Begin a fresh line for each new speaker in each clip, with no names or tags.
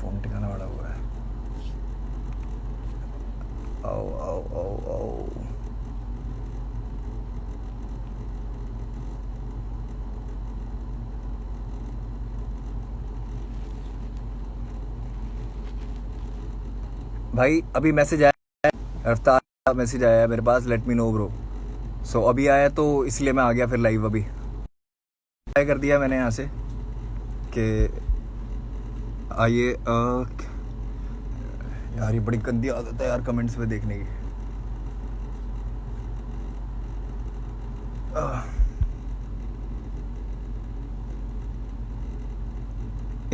Phone टिकाना पड़ा हुआ है। आओ आओ आओ आओ। भाई अभी मैसेज आया, रफ्तार का मैसेज आया है मेरे पास, लेट मी नो ब्रो। सो अभी आया तो इसलिए मैं आ गया फिर लाइव। अभी ट्राई कर दिया मैंने यहाँ से कि आइए। यार ये बड़ी गंदी आदत है यार कमेंट्स में देखने की।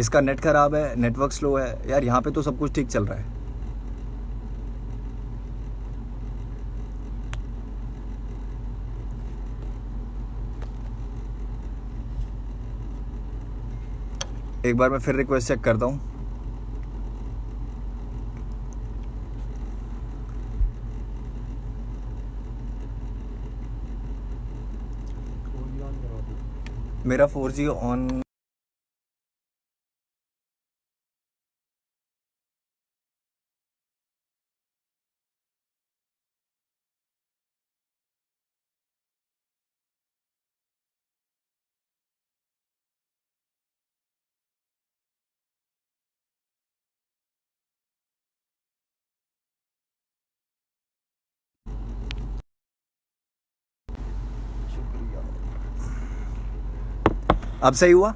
इसका नेट ख़राब है, नेटवर्क स्लो है यार। यहाँ पे तो सब कुछ ठीक चल रहा है। एक बार मैं फिर रिक्वेस्ट चेक करता हूँ। मेरा 4G ऑन। अब सही हुआ?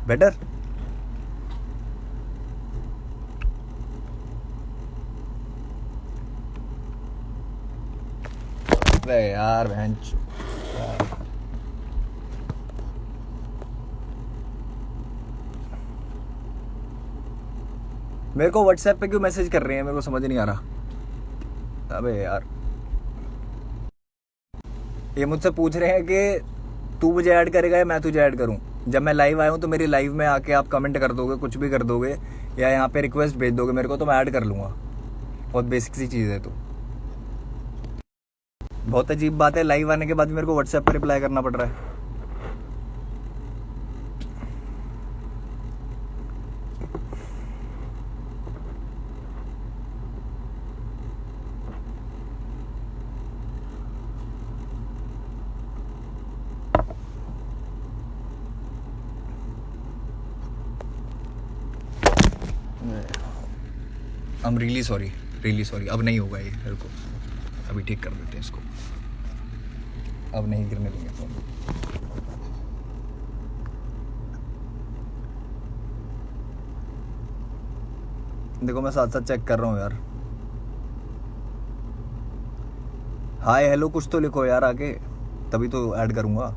बेटर? अबे यार बहन। मेरे को व्हाट्सएप पे क्यों मैसेज कर रहे हैं, मेरे को समझ नहीं आ रहा। अबे यार ये मुझसे पूछ रहे हैं कि तू मुझे ऐड करेगा या मैं तुझे ऐड करूं। जब मैं लाइव आया हूं तो मेरी लाइव में आके आप कमेंट कर दोगे, कुछ भी कर दोगे, या यहाँ पे रिक्वेस्ट भेज दोगे मेरे को, तो मैं ऐड कर लूँगा। बहुत बेसिक सी चीज़ है। तो बहुत अजीब बात है, लाइव आने के बाद मेरे को व्हाट्सएप पर रिप्लाई करना पड़ रहा है। I am really sorry, really sorry. अब नहीं होगा ये, मेरे को अभी ठीक कर देते हैं इसको। अब नहीं गिरने देंगे फोन। देखो मैं साथ साथ चेक कर रहा हूँ यार। हाय हेलो कुछ तो लिखो यार आगे, तभी तो ऐड करूँगा।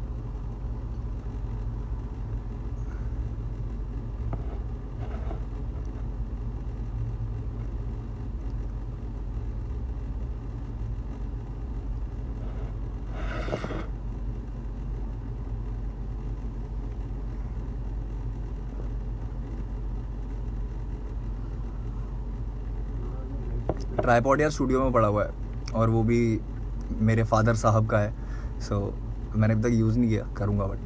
ट्राइपॉड यार स्टूडियो में पड़ा हुआ है, और वो भी मेरे फादर साहब का है। सो मैंने अभी तक यूज़ नहीं किया, करूँगा बट।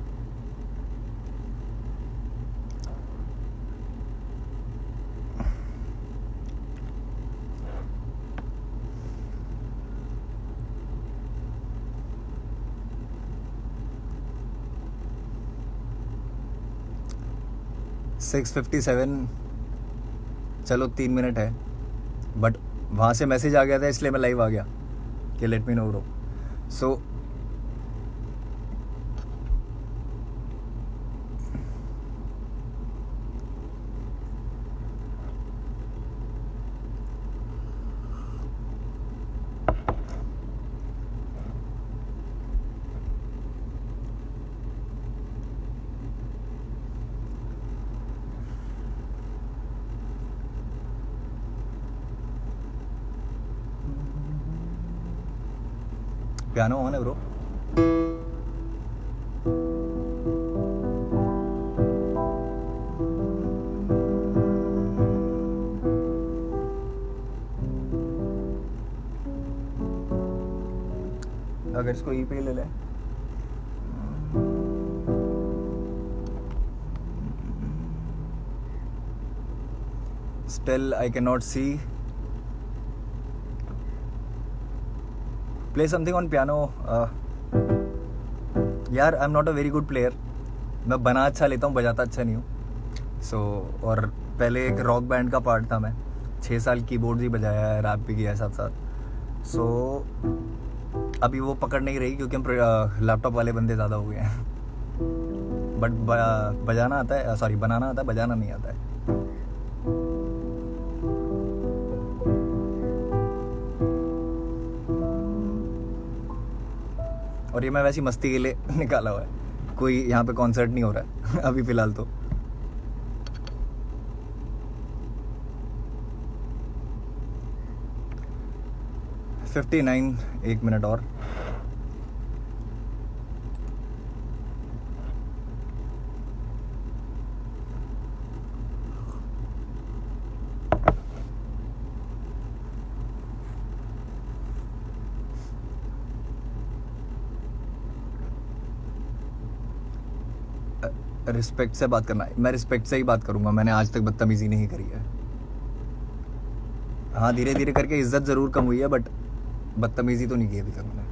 सिक्स 57। चलो 3 मिनट है, बट वहाँ से मैसेज आ गया था इसलिए मैं लाइव आ गया कि let me know bro. So piano on है ब्रो। अगर इसको ई पे ले ले। Still, I cannot see. Play something on piano. यार, I'm not a very good player. मैं बना अच्छा लेता हूँ, बजाता अच्छा नहीं हूँ. So, और पहले एक रॉक बैंड का पार्ट था मैं. 6 साल कीबोर्ड भी बजाया है, रैप भी किया है साथ साथ. So, अभी वो पकड़ नहीं रही क्योंकि हम लैपटॉप वाले बंदे ज़्यादा हो गए हैं. बट बजाना आता है, सॉरी बनाना आता है, बजाना नहीं आता है. और ये मैं वैसी मस्ती के लिए निकाला हुआ है. कोई यहाँ पे कॉन्सर्ट नहीं हो रहा है अभी फ़िलहाल तो. $59, 1 मिनट और. रिस्पेक्ट से बात करना है. मैं रिस्पेक्ट से ही बात करूंगा. मैंने आज तक बदतमीजी नहीं करी है. हाँ, धीरे धीरे करके इज्जत ज़रूर कम हुई है, बट बदतमीजी तो नहीं की अभी तक मैंने.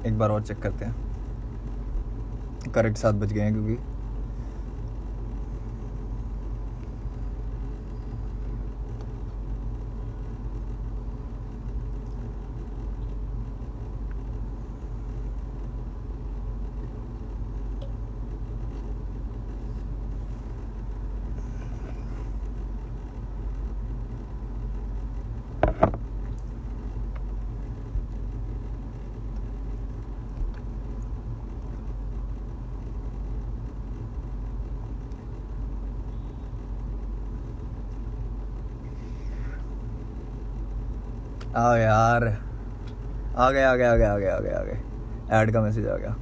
एक बार और चेक करते हैं. करेक्ट 7 बज गए हैं क्योंकि यार आ गए ऐड का मैसेज आ गया.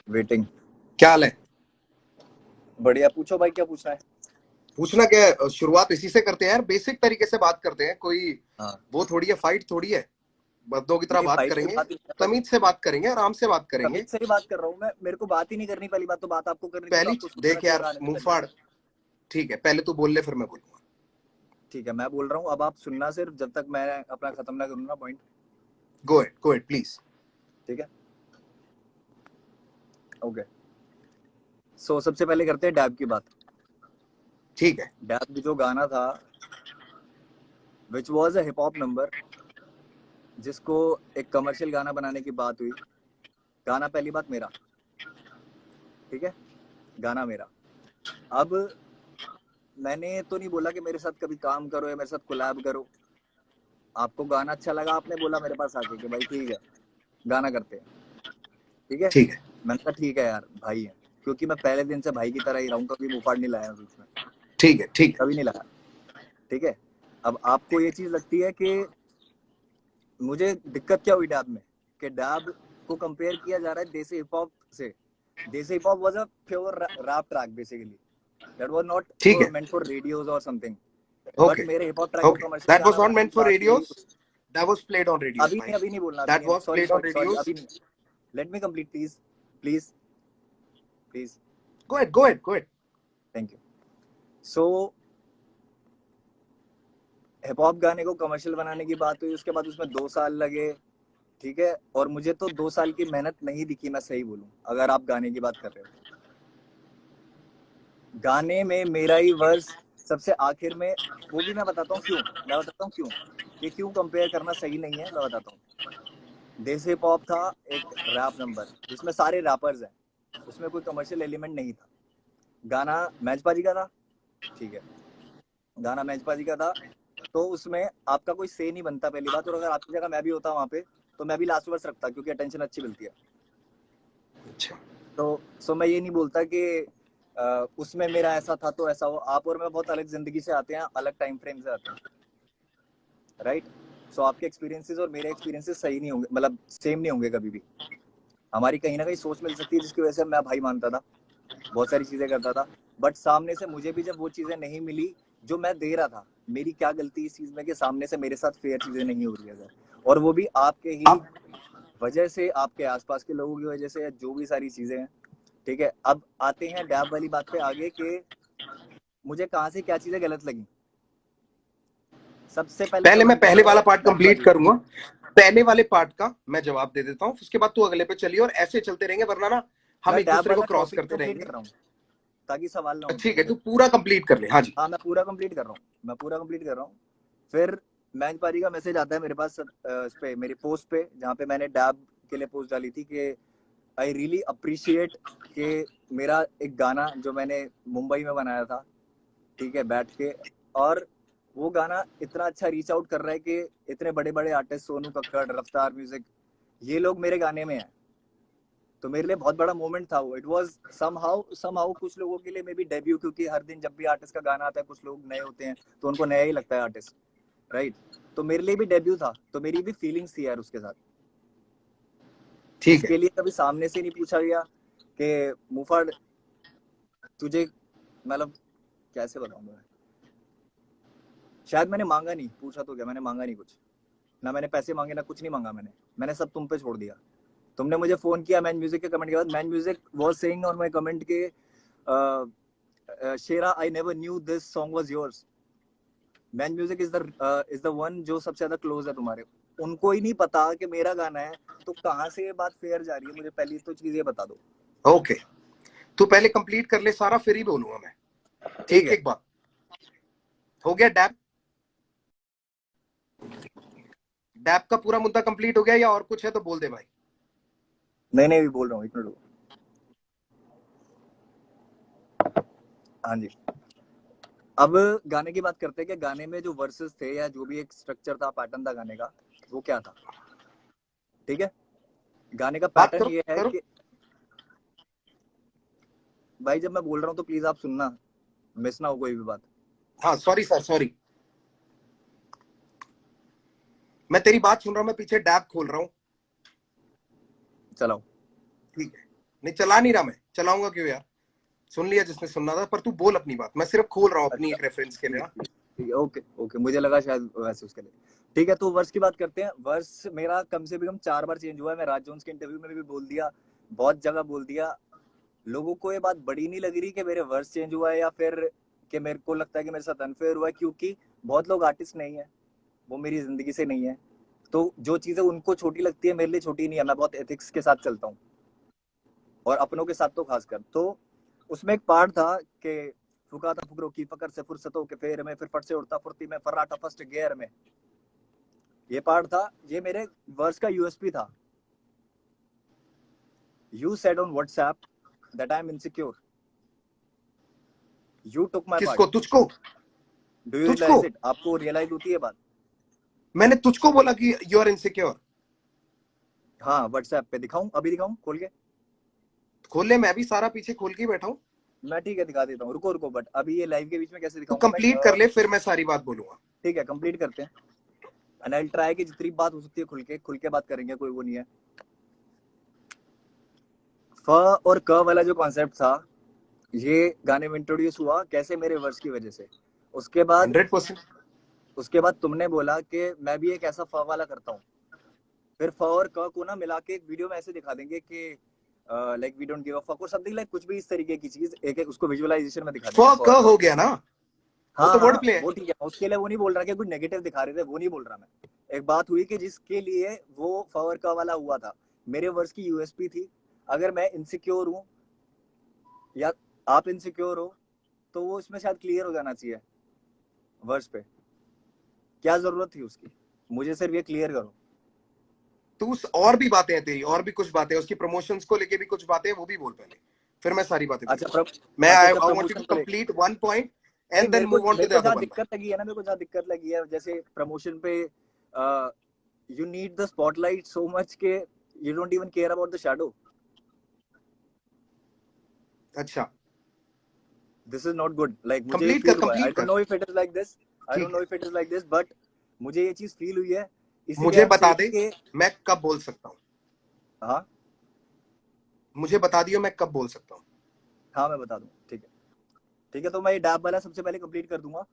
वेटिंग.
क्या हाल है?
बढ़िया. पूछो भाई, क्या पूछना है?
पूछना क्या है? शुरुआत इसी से करते हैं यार, बेसिक तरीके से बात करते हैं. कोई वो थोड़ी है, फाइट थोड़ी है. बद्दों की तरह बात करेंगे, तमीज से बात करेंगे, आराम से बात करेंगे.
तमीज से ही बात कर रहा हूँ मैं. मेरे को बात ही नहीं करनी. पहली बात तो बात आपको करनी
पहली देख यार, मुंह फाड़. ठीक है, पहले तू बोल ले, फिर मैं बोलूंगा.
ठीक है, मैं बोल रहा हूँ. अब आप सुनना सिर्फ जब तक मैं अपना खत्म ना करूँ ना पॉइंट.
Go it please.
ठीक है, ओके. सो सबसे पहले करते हैं डैब की बात.
ठीक है.
डैब जो गाना था, which was a hip hop number, जिसको एक कमर्शियल गाना बनाने की बात हुई. गाना पहली बात मेरा, ठीक है, गाना मेरा. अब मैंने तो नहीं बोला कि मेरे साथ कभी काम करो या मेरे साथ कोलैब करो. आपको गाना अच्छा लगा, आपने बोला मेरे पास आके कि भाई ठीक है, गाना करते हैं. ठीक है,
ठीक है.
मैंने कहा ठीक है यार, भाई है. क्योंकि मैं पहले दिन से भाई की तरह ही रहूँ. कभी मुंह फाड़ नहीं लाया बीच में.
ठीक है. ठीक है.
कभी नहीं लाया. ठीक है. अब आपको ये चीज लगती है कि मुझे दिक्कत क्या हुई डैब में, कि डैब को कंपेयर किया जा रहा है देसी हिप हॉप से. Desi hip hop was a pure rap track basically. That was not meant for radios or something. But मेरे हिप हॉप ट्रैक को commercial
that was not meant for radios. That was played on radios.
अभी नहीं बोलना.
That was played on radios.
अभी नहीं. Let me complete please.
Go ahead.
Thank you. So hip hop गाने को commercial बनाने की बात हुई. उसके बाद उसमें 2 साल लगे. ठीक है, और मुझे तो 2 साल की मेहनत नहीं दिखी, मैं सही बोलूं, अगर आप गाने की बात कर रहे हो। गाने में मेरा ही वर्स सबसे आखिर में, वो भी मैं बताता हूँ क्यों, मैं बताता हूँ क्यों, ये क्यों कंपेयर करना सही नहीं है, मैं बताता हूँ। देसी पॉप था एक रैप नंबर जिसमें सारे रैपर्स हैं, उसमें कोई कमर्शियल एलिमेंट नहीं था। गाना मैचपा जी का था, ठीक है, गाना मैचपा जी का था, तो उसमें आपका कोई से नहीं बनता पहली बात, और अगर आपकी जगह मैं भी होता वहां पे तो मैं भी लास्ट वर्स रखता, क्योंकि अटेंशन अच्छी मिलती है।
अच्छा,
तो सो मैं ये नहीं बोलता कि उसमें मेरा ऐसा था तो ऐसा हो। आप और मैं बहुत अलग जिंदगी से आते हैं, अलग टाइम फ्रेम से आते हैं, राइट। सो आपके एक्सपीरियंसेस और मेरे एक्सपीरियंसेस सही नहीं होंगे, मतलब सेम नहीं होंगे कभी भी। हमारी कहीं ना कहीं सोच मिल सकती है जिसकी वजह से मैं भाई मानता था, बहुत सारी चीजें करता था, बट सामने से मुझे भी जब वो चीजें नहीं मिली जो मैं दे रहा था, मेरी क्या गलती इस चीज में कि सामने से मेरे साथ फेयर चीजें नहीं हो रही है, और वो भी आपके ही
आप
वजह से, आपके आसपास के लोगों की वजह से, जो भी सारी चीजें हैं। ठीक है, अब आते हैं डैब वाली बात पे आगे कि मुझे कहाँ से क्या चीजें गलत लगी। सबसे पहले
पहले मैं
सवाल
पहले
बनता
वाला
है
पार्ट
मैचपा
कंप्लीट
जी का।
करूंगा, पहले वाले पार्ट का मैं जवाब दे देता हूँ, उसके बाद तू अगले पे चलिए, और ऐसे चलते रहेंगे, वरना ना हम
मैं
एक
डैब
दूसरे को
वाला
क्रॉस
टॉपिक
करते
कंप्लीट
रहेंगे।
कर रहा हूँ ताकि सवाल ना उठ
ठीक
पाए।
है, तू पूरा कंप्लीट कर ले। हाँ जी।
हाँ, मैं पूरा कंप्लीट कर रहा हूँ, मैं पूरा कंप्लीट कर रहा हूँ। फिर मैच पारी का मैसेज आता है मेरे पास, इस पे मेरी पोस्ट पे, जहाँ पे मैंने डैब के लिए पोस्ट डाली थी कि आई रियली अप्रिशिएट कि मेरा एक गाना जो मैंने मुंबई में बनाया था, ठीक है, बैठ के, और वो गाना इतना अच्छा रीच आउट कर रहा है कि इतने बड़े बड़े आर्टिस्ट, सोनू कक्कड़, रफ्तार म्यूजिक, ये लोग मेरे गाने में हैं। तो मेरे लिए बहुत बड़ा मोमेंट था वो। इट वाज समहाउ कुछ लोगों के लिए मे बी डेब्यू, क्योंकि हर दिन जब भी आर्टिस्ट का गाना आता है कुछ लोग नए होते हैं तो उनको नया ही लगता है आर्टिस्ट, राइट। तो मेरे लिए भी डेब्यू था, तो मेरी भी फीलिंग्स थी यार उसके साथ।
ठीक है।
उसके लिए कभी सामने से नहीं पूछा गया कि मुफाड़ तुझे, मतलब कैसे बताऊं मैं, शायद मैंने मांगा नहीं, पूछा तो क्या, मैंने मांगा नहीं कुछ, ना मैंने पैसे मांगे ना कुछ नहीं मांगा मैंने। मैंने सब तुम पे छोड़ दिया। तुमने मुझे फोन किया मैन म्यूजिक के कमेंट के बाद, man music was saying on my comment के शेरा I never knew this song was yours. Man music is the one जो सबसे ज्यादा क्लोज है तुम्हारे, उनको ही नहीं पता कि मेरा गाना है, तो कहाँ से ये बात फेयर जा रही है, मुझे पहली तो चीज ये बता दो।
ओके, तू पहले कंप्लीट कर ले सारा, फिर ही बोलूंगा मैं।
ठीक
एक
है,
एक बात हो गया। डैब डैब का पूरा मुद्दा कंप्लीट हो गया, या और कुछ है तो बोल दे भाई।
नहीं नहीं, भी बोल रहा हूँ, एक मिनट। हाँ जी, अब गाने की बात करते हैं कि गाने में जो वर्सेस थे या जो भी एक स्ट्रक्चर था, पैटर्न था गाने का, वो क्या था। ठीक है, गाने का
बात
पैटर्न
करो
ये है
करो।
कि भाई जब मैं बोल रहा हूँ तो प्लीज आप सुनना, मिस ना हो कोई भी बात।
हाँ सॉरी सर, सॉरी, मैं तेरी बात सुन रहा हूँ, मैं पीछे डैब खोल रहा हूँ।
चलाओ।
ठीक है, नहीं चला नहीं रहा, मैं चलाऊंगा क्यों यार, सुन लिया जिसने सुनना था, पर तू बोल अपनी बात, मैं सिर्फ खोल रहा हूँ अपनी
अच्छा,
एक रेफरेंस के लिए
ठीक
ना।
है, ठीक है, ओके ओके, मुझे लगा शायद वैसे उसके लिए। ठीक है, तो वर्स की बात करते हैं। वर्स मेरा कम से कम 4 बार चेंज हुआ है, मैं राज जोन्स के इंटरव्यू में भी बोल दिया, बहुत जगह बोल दिया। लोगों को ये बात बड़ी नहीं लग रही कि मेरे वर्स चेंज हुआ है, या फिर कि मेरे को लगता है कि मेरे साथ अनफेयर हुआ है, क्योंकि बहुत लोग आर्टिस्ट नहीं है, वो मेरी जिंदगी से नहीं है। तो जो चीजें उनको छोटी लगती है मेरे लिए छोटी नहीं है, मैं बहुत एथिक्स के साथ चलता हूँ, और अपनों के साथ तो खासकर। तो उसमें एक पार्ट था कि फुका था फुकरों की फकर से फुर्सतों के फेर में, फिर फट से उड़ता फुर्ती में फर्राटा फर्स्ट गियर में। ये पार्ट था, ये मेरे वर्स का यूएसपी था। You said on WhatsApp that I am insecure, you took my part.
किसको? तुझको?
डू यू
तुझको?
रियलाइज इट, आपको रियलाइज होती है बात।
मैंने तुझको बोला कि यू आर इनसिक्योर?
हाँ, व्हाट्सएप पे दिखाऊं, अभी दिखाऊं खोल के।
खोल ले, मैं भी सारा पीछे खोल के बैठा हूँ।
मैं ठीक है दिखा देता हूँ, रुको रुको, बट अभी ये लाइव के बीच में कैसे
तू
दिखाऊंगा मैं।
कंप्लीट कर ले, फिर मैं सारी बात बोलूंगा।
ठीक है, कंप्लीट करते हैं, एंड आई ट्राई कि जितनी बात हो सकती है खुल के बात करेंगे, कोई वो नहीं है। फ और क वाला जो कॉन्सेप्ट था, ये गाने में इंट्रोड्यूस हुआ कैसे, मेरे वर्स की वजह से। उसके बाद
100%।
उसके बाद तुमने बोला कि मैं भी एक ऐसा फ वाला करता हूँ। फिर फ और क को ना मिला के एक वीडियो में ऐसे दिखा देंगे कि like we don't give a fuck or something, like कुछ भी इस तरीके की चीज, एक एक उसको विजुअलाइजेशन में दिखा
फ
देंगे, फ
क
और क।
हो गया ना? वो
हाँ
तो
हाँ
वर्ड प्ले है।
वो ठीक है, उसके लिए वो नहीं बोल रहा कि कुछ नेगेटिव दिखा रहे थे, वो नहीं बोल रहा मैं। एक बात हुई कि जिसके लिए वो फवर वाला हुआ था, मेरे वर्स की यूएसपी थी। अगर मैं इनसिक्योर हूँ या आप इनसिक्योर हो, तो वो इसमें शायद क्लियर हो जाना चाहिए वर्स पे। क्या जरूरत थी उसकी? मुझे सिर्फ ये क्लियर करो।
तू और भी बातें हैं तेरी, और भी कुछ बातें हैं उसकी, प्रमोशंस को लेके भी कुछ बातें हैं, वो भी बोल पहले, फिर मैं सारी बातें
अच्छा
बोलूंगा। मैं
अच्छा
आई
अच्छा,
वांट यू
प्रमोशन
टू
को लेके
कंप्लीट वन पॉइंट
नहीं,
and then move on to
मेरे
द
को
अदर
जहाँ
वन।
दिक्कत लगी है ना, मेरे को जहाँ दिक्कत लगी है, जैसे प्रमोशन पे you need the spotlight so much के you don't even care about the shadow.
अच्छा,
this is not good. Like मुझे ये
कंप्लीट कर,
फील हुआ है, आई
कंप्लीट
डोंट
कर।
No if it is like this, I don't
ठीक
no
है,
if it is like this, but मुझे ये चीज फील हुई है। इसीलिए
मुझे
आई एम
बता
सेइंग
दे
कि
मैं कब बोल सकता हूँ,
हाँ
मुझे बता दियो मैं कब बोल सकता हूँ।
हाँ मैं बता दूँ, ठीक है। ठीक है, तो मैं ये डैब वाला सबसे पहले कंप्लीट कर दूंगा।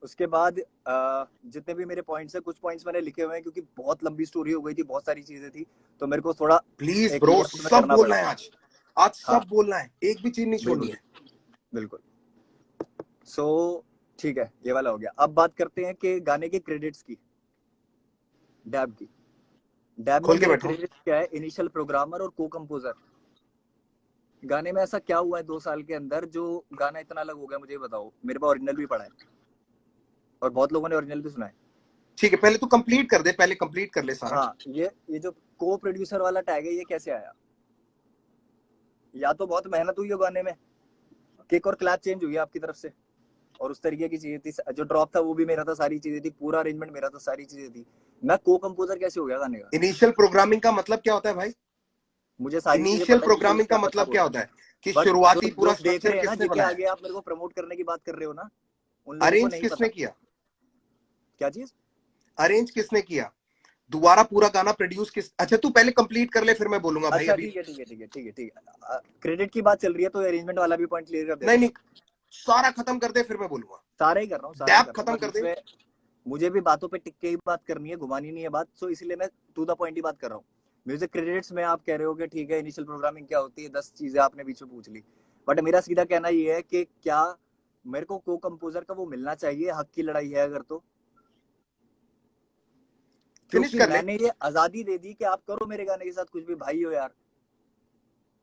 उसके बाद जितने भी मेरे पॉइंट्स हैं, कुछ पॉइंट्स मैंने लिखे हुए हैं क्योंकि बहुत लंबी स्टोरी हो गई थी, बहुत सारी चीजें थी, तो मेरे को थोड़ा
प्लीज
एक
ब्रो,
लेआउट में
सब
करना
बोलना
पड़ा।
है आज, आज
हाँ
सब बोलना है, एक भी चीज नहीं छोड़नी
बिल्कुल
है।
बिल्कुल। सो ठीक है, ये वाला हो गया। अब बात करते हैं कि गाने के क्रेडिट्स की, डैब की। डैब में
खोल के
मेरे
बैठो।
क्रेडिट्स क्या है? इनिशियल प्रोग्रामर और को कंपोजर। गाने में ऐसा क्या हुआ है 2 साल के अंदर जो गाना इतना अलग हो गया? मुझे बताओ। मेरे पास ओरिजिनल भी पड़ा है और बहुत लोगों ने ओरिजिनल भी सुना है।
ठीक है, पहले तू कंप्लीट कर दे, पहले कंप्लीट कर ले सारा।
हाँ, ये जो को प्रोड्यूसर वाला टैग है, ये कैसे आया? या तो बहुत मेहनत हुई हो गाने में, किक और क्लैप चेंज हुई है आपकी तरफ से, और उस तरीके की चीजें थी। जो ड्रॉप था वो भी मेरा था, सारी चीजें थी, पूरा अरेंजमेंट मेरा था, सारी चीजें थी। मैं को कंपोजर कैसे हो गया गाने का?
इनिशियल प्रोग्रामिंग का मतलब क्या होता है भाई?
मुझे सारी चीजें
इनिशियल
पता है कि
प्रोग्रामिंग का
क्या
मतलब
मतलब
क्या
होता है,
होता है? कि
बट जो
शुरुआती
जो
पूरा
देख
स्ट्रक्चर
रहे हैं ना,
किसने
जिनके
बनाया है?
आगे आप मेरे को प्रमोट करने की बात कर रहे हो ना, उन लोगों को
अरेंज
नहीं
किसने
पता।
किया?
क्या चीज?
अरेंज किसने किया? दोबारा पूरा गाना प्रोड्यूस किस, अच्छा तू पहले कंप्लीट कर ले फिर मैं बोलूंगा भाई
अच्छा
अभी।
ठीक है ठीक है ठीक है ठीक है ठीक है। क्रेडिट की बात चल रही है तो अरेंजमेंट वाला भी पॉइंट क्लियर कर देता
नहीं
हूँ।
नहीं, सारा खत्म कर दे फिर मैं बोलूंगा।
सारे ही कर रहा हूँ, सारे ही
डैब
कर रहा हूँ,
खत्म
बस
कर दे।
उसमें मुझे भी बातों पे टिक के ही बात करनी है, घुमानी नहीं है बात। सो इसलिए मैं टू द पॉइंट ही बात कर रहा हूँ। म्यूजिक क्रेडिट्स में आप कह रहे हो कि ठीक है, इनिशियल प्रोग्रामिंग क्या होती है, 10 चीजें आपने बीच में पूछ ली, बट मेरा सीधा कहना ये है कि क्या मेरे को को कंपोजर का वो मिलना चाहिए? हक की लड़ाई है अगर तो।
फिनिश
क्योंकि
कर ले।
मैंने ये आजादी दे दी कि आप करो मेरे गाने के साथ कुछ भी, भाई हो यार।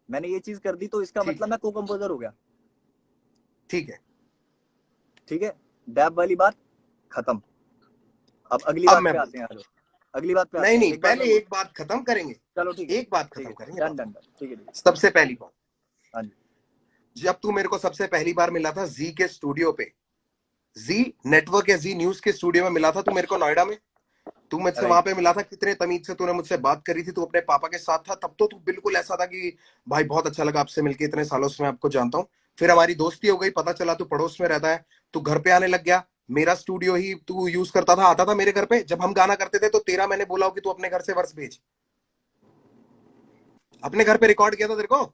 मैंने ये चीज कर दी तो इसका
ठीक
मतलब
है,
मैं को कंपोजर हो गया।
ठीक है।
ठीक है, डैब वाली बात खत्म। अब अगली
अब
बात
मैं
पे आते
बोलता
हैं,
हूँ।
हेलो। अगली बात पे
नहीं
आते हैं,
नहीं,
एक बार मैं
पहले
बोल।
एक बात खत्म करेंगे।
चलो ठीक है
एक बात
ठीक
खत्म
है ठीक
करेंगे
है, डन
बात।
डन डन, ठीक है ठीक है।
सबसे पहली बात,
हाँ जी।
जब तू मेरे को सबसे पहली बार मिला था जी के स्टूडियो पे, जी नेटवर्क या जी न्यूज के स्टूडियो में मिला था तू मेरे को नोएडा में। तू मुझसे वहां
राइट।
पे मिला था, कितने तमीज से तूने मुझसे बात करी थी, तू अपने पापा के साथ था, तब तो तू बिल्कुल ऐसा था कि भाई बहुत अच्छा लगा आपसे मिलके, इतने सालों से मैं आपको जानता हूँ। फिर हमारी दोस्ती हो गई, पता चला तू पड़ोस में रहता है, तू घर पे आने लग गया। मेरा स्टूडियो ही तू यूज करता था, आता था मेरे घर पे जब हम गाना करते थे, तो तेरा मैंने बोला हो कि तू अपने घर से वर्स भेज, अपने घर पे रिकॉर्ड किया था तेरे को,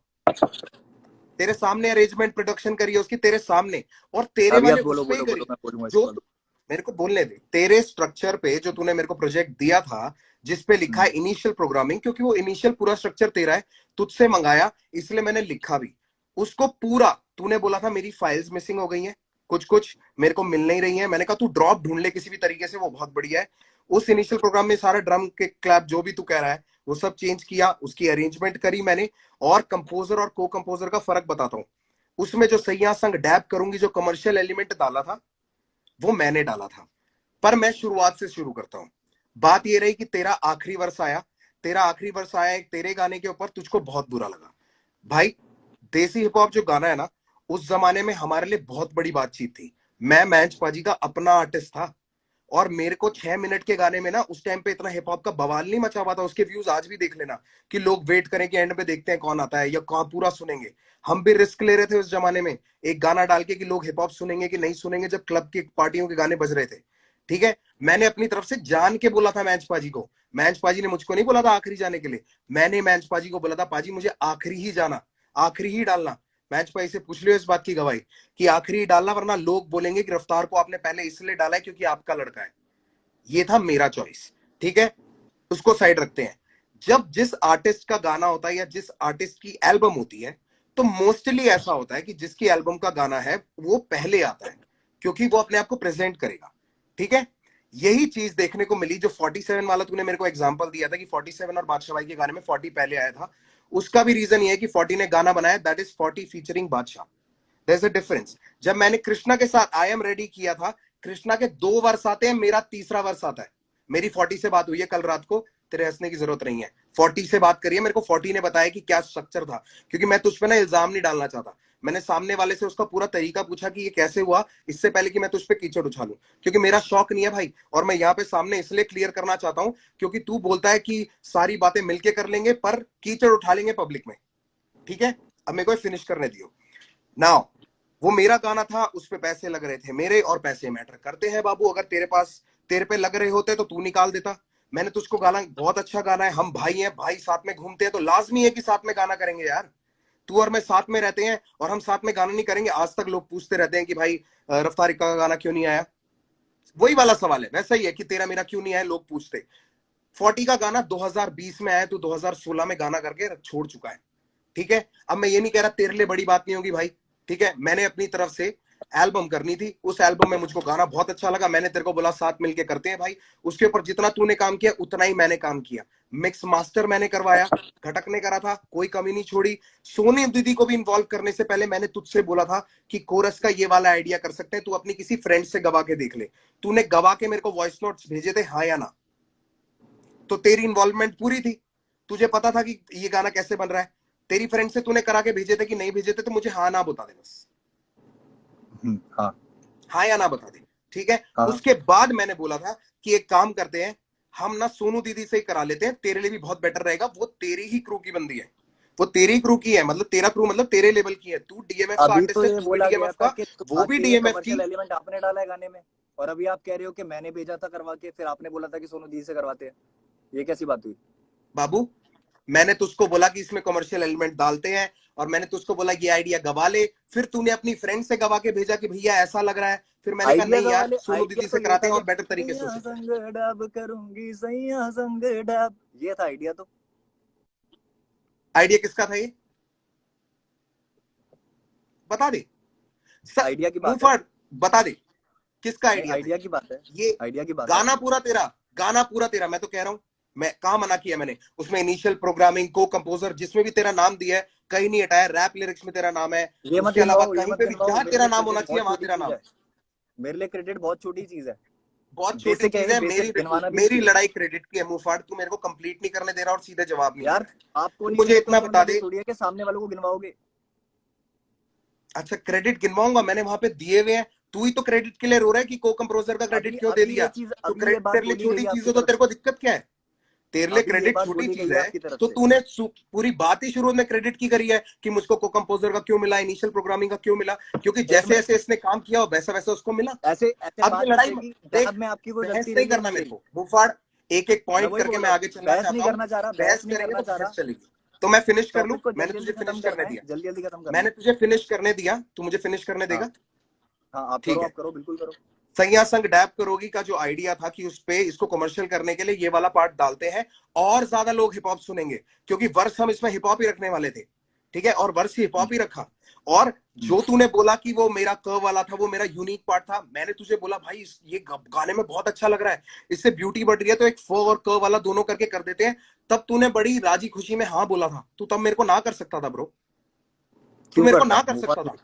तेरे सामने अरेंजमेंट प्रोडक्शन करी है उसकी तेरे सामने, और तेरे
अभी आप
मैंने
बोलो
उस पे ही
बोलो
करी।
बोलो, मैं बोलूंगा इस
जो
पर।
मेरे को बोलने दे, तेरे स्ट्रक्चर पे जो तूने मेरे को प्रोजेक्ट दिया था, जिसपे लिखा है इनिशियल प्रोग्रामिंग, क्योंकि वो इनिशियल पूरा स्ट्रक्चर तेरा है, तुझसे मंगाया, इसलिए मैंने लिखा भी उसको पूरा। तूने बोला था मेरी फाइल्स मिसिंग हो गई हैं, कुछ कुछ मेरे को मिल नहीं रही है, मैंने कहा तू ड्रॉप ढूंढ ले किसी भी तरीके से, वो बहुत बढ़िया है। उस इनिशियल प्रोग्राम में सारा ड्रम के क्लैप जो भी तू कह रहा है वो सब चेंज किया, उसकी अरेंजमेंट करी मैंने। और कंपोजर और को कंपोजर का फर्क बताता हूँ, उसमें जो सैया संग डैब करूंगी जो कमर्शियल एलिमेंट डाला था वो मैंने डाला था। पर मैं शुरुआत से शुरू करता हूं। बात ये रही कि तेरा आखिरी वर्ष आया, तेरा आखिरी वर्ष आया एक तेरे गाने के ऊपर, तुझको बहुत बुरा लगा। भाई, देसी हिप हॉप जो गाना है ना, उस जमाने में हमारे लिए बहुत बड़ी बातचीत थी। मैं मैंच पाजी का अपना आर्टिस्ट था, और मेरे को 6 मिनट के गाने में ना उस टाइम पे इतना हिप हॉप का बवाल नहीं मचा हुआ था। उसके व्यूज आज भी देख लेना, कि लोग वेट करें कि एंड में देखते हैं कौन आता है या कौन पूरा सुनेंगे। हम भी रिस्क ले रहे थे उस जमाने में, एक गाना डाल के कि लोग हिप हॉप सुनेंगे कि नहीं सुनेंगे, जब क्लब की पार्टियों के गाने बज रहे थे। ठीक है, मैंने अपनी तरफ से जान के बोला था मैंच पाजी को, मैंच पाजी ने मुझको नहीं बोला था आखिरी जाने के लिए, मैंने मैंच पाजी को बोला था पाजी मुझे आखिरी ही जाना, आखिरी ही डालना। मैच पाजी से पूछ लियो इस बात की गवाही कि आखिरी ही डालना, वरना लोग बोलेंगे कि रफ्तार को आपने पहले इसलिए डाला है क्योंकि आपका लड़का है। ये था मेरा चॉइस। ठीक है, उसको साइड रखते हैं। जब जिस आर्टिस्ट का गाना होता है या जिस आर्टिस्ट की एल्बम होती है, तो मोस्टली ऐसा होता है कि जिसकी एल्बम का गाना है वो पहले आता है, क्योंकि वो अपने आप को प्रेजेंट करेगा। ठीक है, यही चीज देखने को मिली जो 47 वाला तूने मेरे को एग्जांपल दिया था कि 47 और बादशाह भाई के गाने में 40 पहले आया था। उसका भी रीजन ये है कि 40 ने गाना बनाया, that is 40 featuring Badshah. There is a difference. जब मैंने कृष्णा के साथ आई एम रेडी किया था, कृष्णा के 2 वर्ष आते हैं, मेरा तीसरा वर्ष आता है। मेरी 40 से बात हुई है कल रात को, तेरे हंसने की जरूरत नहीं है। 40 से बात करिए, मेरे को 40 ने बताया कि क्या स्ट्रक्चर था, क्योंकि मैं तुझ पे ना इल्जाम नहीं डालना चाहता। मैंने सामने वाले से उसका पूरा तरीका पूछा कि ये कैसे हुआ, इससे पहले कि मैं तुझ पे कीचड़ उछालूं, क्योंकि मेरा शौक नहीं है भाई। और मैं यहाँ पे सामने इसलिए क्लियर करना चाहता हूं क्योंकि तू बोलता है कि सारी बातें मिलके कर लेंगे पर कीचड़ उठा लेंगे पब्लिक में। ठीक है, अब मेरे को फिनिश करने दियो। नाउ वो मेरा गाना था, उस पे पैसे लग रहे थे मेरे, और पैसे मैटर करते हैं बाबू। अगर तेरे पे लग रहे होते तो तू निकाल देता। मैंने तुझको गाना, बहुत अच्छा गाना है, हम भाई हैं, भाई साथ में घूमते हैं, तो लाजमी है कि साथ में गाना करेंगे यार। तू और मैं साथ में रहते हैं और हम साथ में गाना नहीं करेंगे? आज तक लोग पूछते रहते हैं कि भाई रफ्तार इक्का का गाना क्यों नहीं आया। वही वाला सवाल है, वैसा ही है कि तेरा मेरा क्यों नहीं आया, लोग पूछते। 40 का गाना 2020 में आया, तो 2016 में गाना करके छोड़ चुका है। ठीक है, अब मैं ये नहीं कह रहा तेरे लिए बड़ी बात नहीं होगी भाई। ठीक है, मैंने अपनी तरफ से एल्बम करनी थी, उस एल्बम में मुझको गाना बहुत अच्छा लगा, मैंने तेरे को बोला साथ मिलके करते हैं भाई। उसके ऊपर जितना तूने काम किया उतना ही मैंने काम किया। मिक्स मास्टर मैंने करवाया, घटक ने करा था, कोई कमी नहीं छोड़ी। सोनी दीदी को भी इन्वॉल्व करने से पहले मैंने तुझसे बोला था कि कोरस का ये वाला आइडिया कर सकते हैं, तू अपनी किसी फ्रेंड से गवा के देख ले। तूने गवा के मेरे को वॉइस नोट्स भेजे थे, हाँ या ना? तो तेरी इन्वॉल्वमेंट पूरी थी, तुझे पता था कि ये गाना कैसे बन रहा है। तेरी फ्रेंड से तूने करा के भेजे थे कि नहीं भेजे थे, तो मुझे हाँ ना बता दे बस।
हाँ
हाँ या ना बता दे। ठीक है,
हाँ।
उसके बाद मैंने बोला था कि एक काम करते हैं, हम ना सोनू दीदी से ही करा लेते हैं, तेरे लिए भी बहुत बेटर रहेगा। वो तेरी ही क्रू की बंदी है, वो तेरी क्रू की है, मतलब तेरा क्रू, मतलब तेरे लेवल की है। तू डीएमएफ का
अभी
आर्टिस्ट
तो
है,
ये
तू भी
बोला गया
डीएमएफ
था
का,
कि
वो भी
ये
डीएमएफ की।
कमर्शियल एलिमेंट आपने डाला है गाने में, और अभी आप कह रहे हो कि मैंने भेजा था करवा के, फिर आपने बोला था कि सोनू दी से करवाते हैं। ये कैसी बात हुई?
बाबू, मैंने तुझको बोला कि इसमें कमर्शियल एलिमेंट डालते हैं, और मैंने तुझको बोला ये आइडिया गवा ले। फिर तूने अपनी फ्रेंड से गवा के भेजा कि भैया ऐसा लग रहा है। फिर मैंने कहा
आइडिया
नहीं यार,
वाले
सोनू
आइडिया
दीदी
तो
से
ये
कराते
था
हैं
कि
और बेटर तरीके से हो
सैया
सकता है।
संग डब करूंगी, सैया संग डब, ये था आइडिया तो।
आइडिया किसका था ये, बता दे।
आइडिया की
मुंह
बात है।
फाड़, बता दे किसका
नहीं,
आइडिया था
आइडिया की बात है।
ये।
आइडिया की बात है।
गाना पूरा तेरा, गाना पूरा तेरा, मैं तो कह रहा हूं। मैं कहा मना किया मैंने? उसमें इनिशियल प्रोग्रामिंग, को कंपोजर, जिसमें भी तेरा नाम दिया है, कहीं नहीं हटाया। रैप लिरिक्स में तेरा नाम है,
ये मत
उसके अलावा
गिनवाओ, ये
कहीं
मत
पे भी
गिनवाओ,
जहां
मेरे
तेरा
लिए
नाम होना
क्रेडिट
चाहिए
बहुत
वहां
छोटी
तेरा
चीज
नाम
है।
है।
मेरे लिए क्रेडिट बहुत छोटी चीज है।
बहुत छोटी
बेसिक है
चीज
ये,
है।
बेसिक गिनवाना भी
मेरी
नहीं चाहिए।
लड़ाई क्रेडिट की है मुंहफाड़। तू मेरे को कंप्लीट नहीं करने दे रहा और सीधे जवाब नहीं दे
यार,
रहा है।
आपको
तू
नहीं
मुझे
मिले तो
इतना
उसका
बता
मतलब ये
दे।
थोड़ी है कि सामने वालों को गिनवाओगे।
अच्छा, क्रेडिट गिनवाऊंगा? मैंने वहां पे दिए हुए हैं। तू ही तो क्रेडिट के लिए रो रहा है कि को कंपोजर का क्रेडिट
अभी
क्यों दे
अभी
दिया।
ये चीज,
तो
अभी ये
क्रेडिट
बात
तेरे लिए
बोली गई
छोटी
है
चीज
आपकी
हो तो
तरफ
तेरे को
से।
दिक्कत क्या है? तेरे लिए
अभी ये
क्रेडिट
बात
छोटी
बोली
चीज
गई है
है,
आपकी तरफ
तो
से।
तूने पूरी बात ही शुरू में क्रेडिट की करी है कि मुझको को कंपोजर का क्यों मिला, इनिशियल प्रोग्रामिंग का क्यों मिला, क्योंकि
एक
जैसे
मिनट,
जैसे इसने काम किया हो वैसा वैसा उसको मिला।
ऐसे ऐसे
अब ये
बात
लड़ाई
खींचेगी
देख,
जहां में आपकी कोई
बहस
गलती
नहीं
रही है
करना
नहीं
मेरे
रही।
को बुफाड़। एक एक
मैं
पॉइंट
वही
करके
बोल
मैं
रहा हूँ,
आगे चलना
बहस नहीं
चाहता हूँ।
करना चाह रहा,
बहस
बहस नहीं
करेंगे
करना
तो
चाह
बहस
रहा।
चलेगी। तो मैं फिनिश कर लूं?
टॉपिक को
मैंने
जल्दी
तुझे
जल्दी
फिनिश
खत्म
करने
करना है,
दिया,
जल्दी जल्दी खत्म करना
मैंने
है।
तुझे फिनिश करने दिया, तू मुझे फिनिश करने
हाँ
देगा?
हाँ,
ठीक है।
आप करो, बिल्कुल करो।
सैया संग डैप करोगी का जो आइडिया था कि उस पे इसको कमर्शियल करने के लिए ये वाला पार्ट डालते हैं और ज्यादा लोग हिप हॉप सुनेंगे, क्योंकि वर्ष हम इसमें हिप हॉप ही रखने वाले थे। ठीक है, और वर्ष हिप हॉप ही रखा। और जो तूने बोला कि वो मेरा कर्व वाला था, वो मेरा यूनिक पार्ट था। मैंने तुझे बोला भाई ये गाने में बहुत अच्छा लग रहा है, इससे ब्यूटी बढ़ रही है, तो एक फो और कर्व वाला दोनों करके कर देते हैं। तब तूने बड़ी राजी खुशी में हाँ बोला था। तू तब मेरे को ना कर सकता था ब्रो, तू
क्यों
मेरे को
करता
ना कर
मुफा,
सकता था।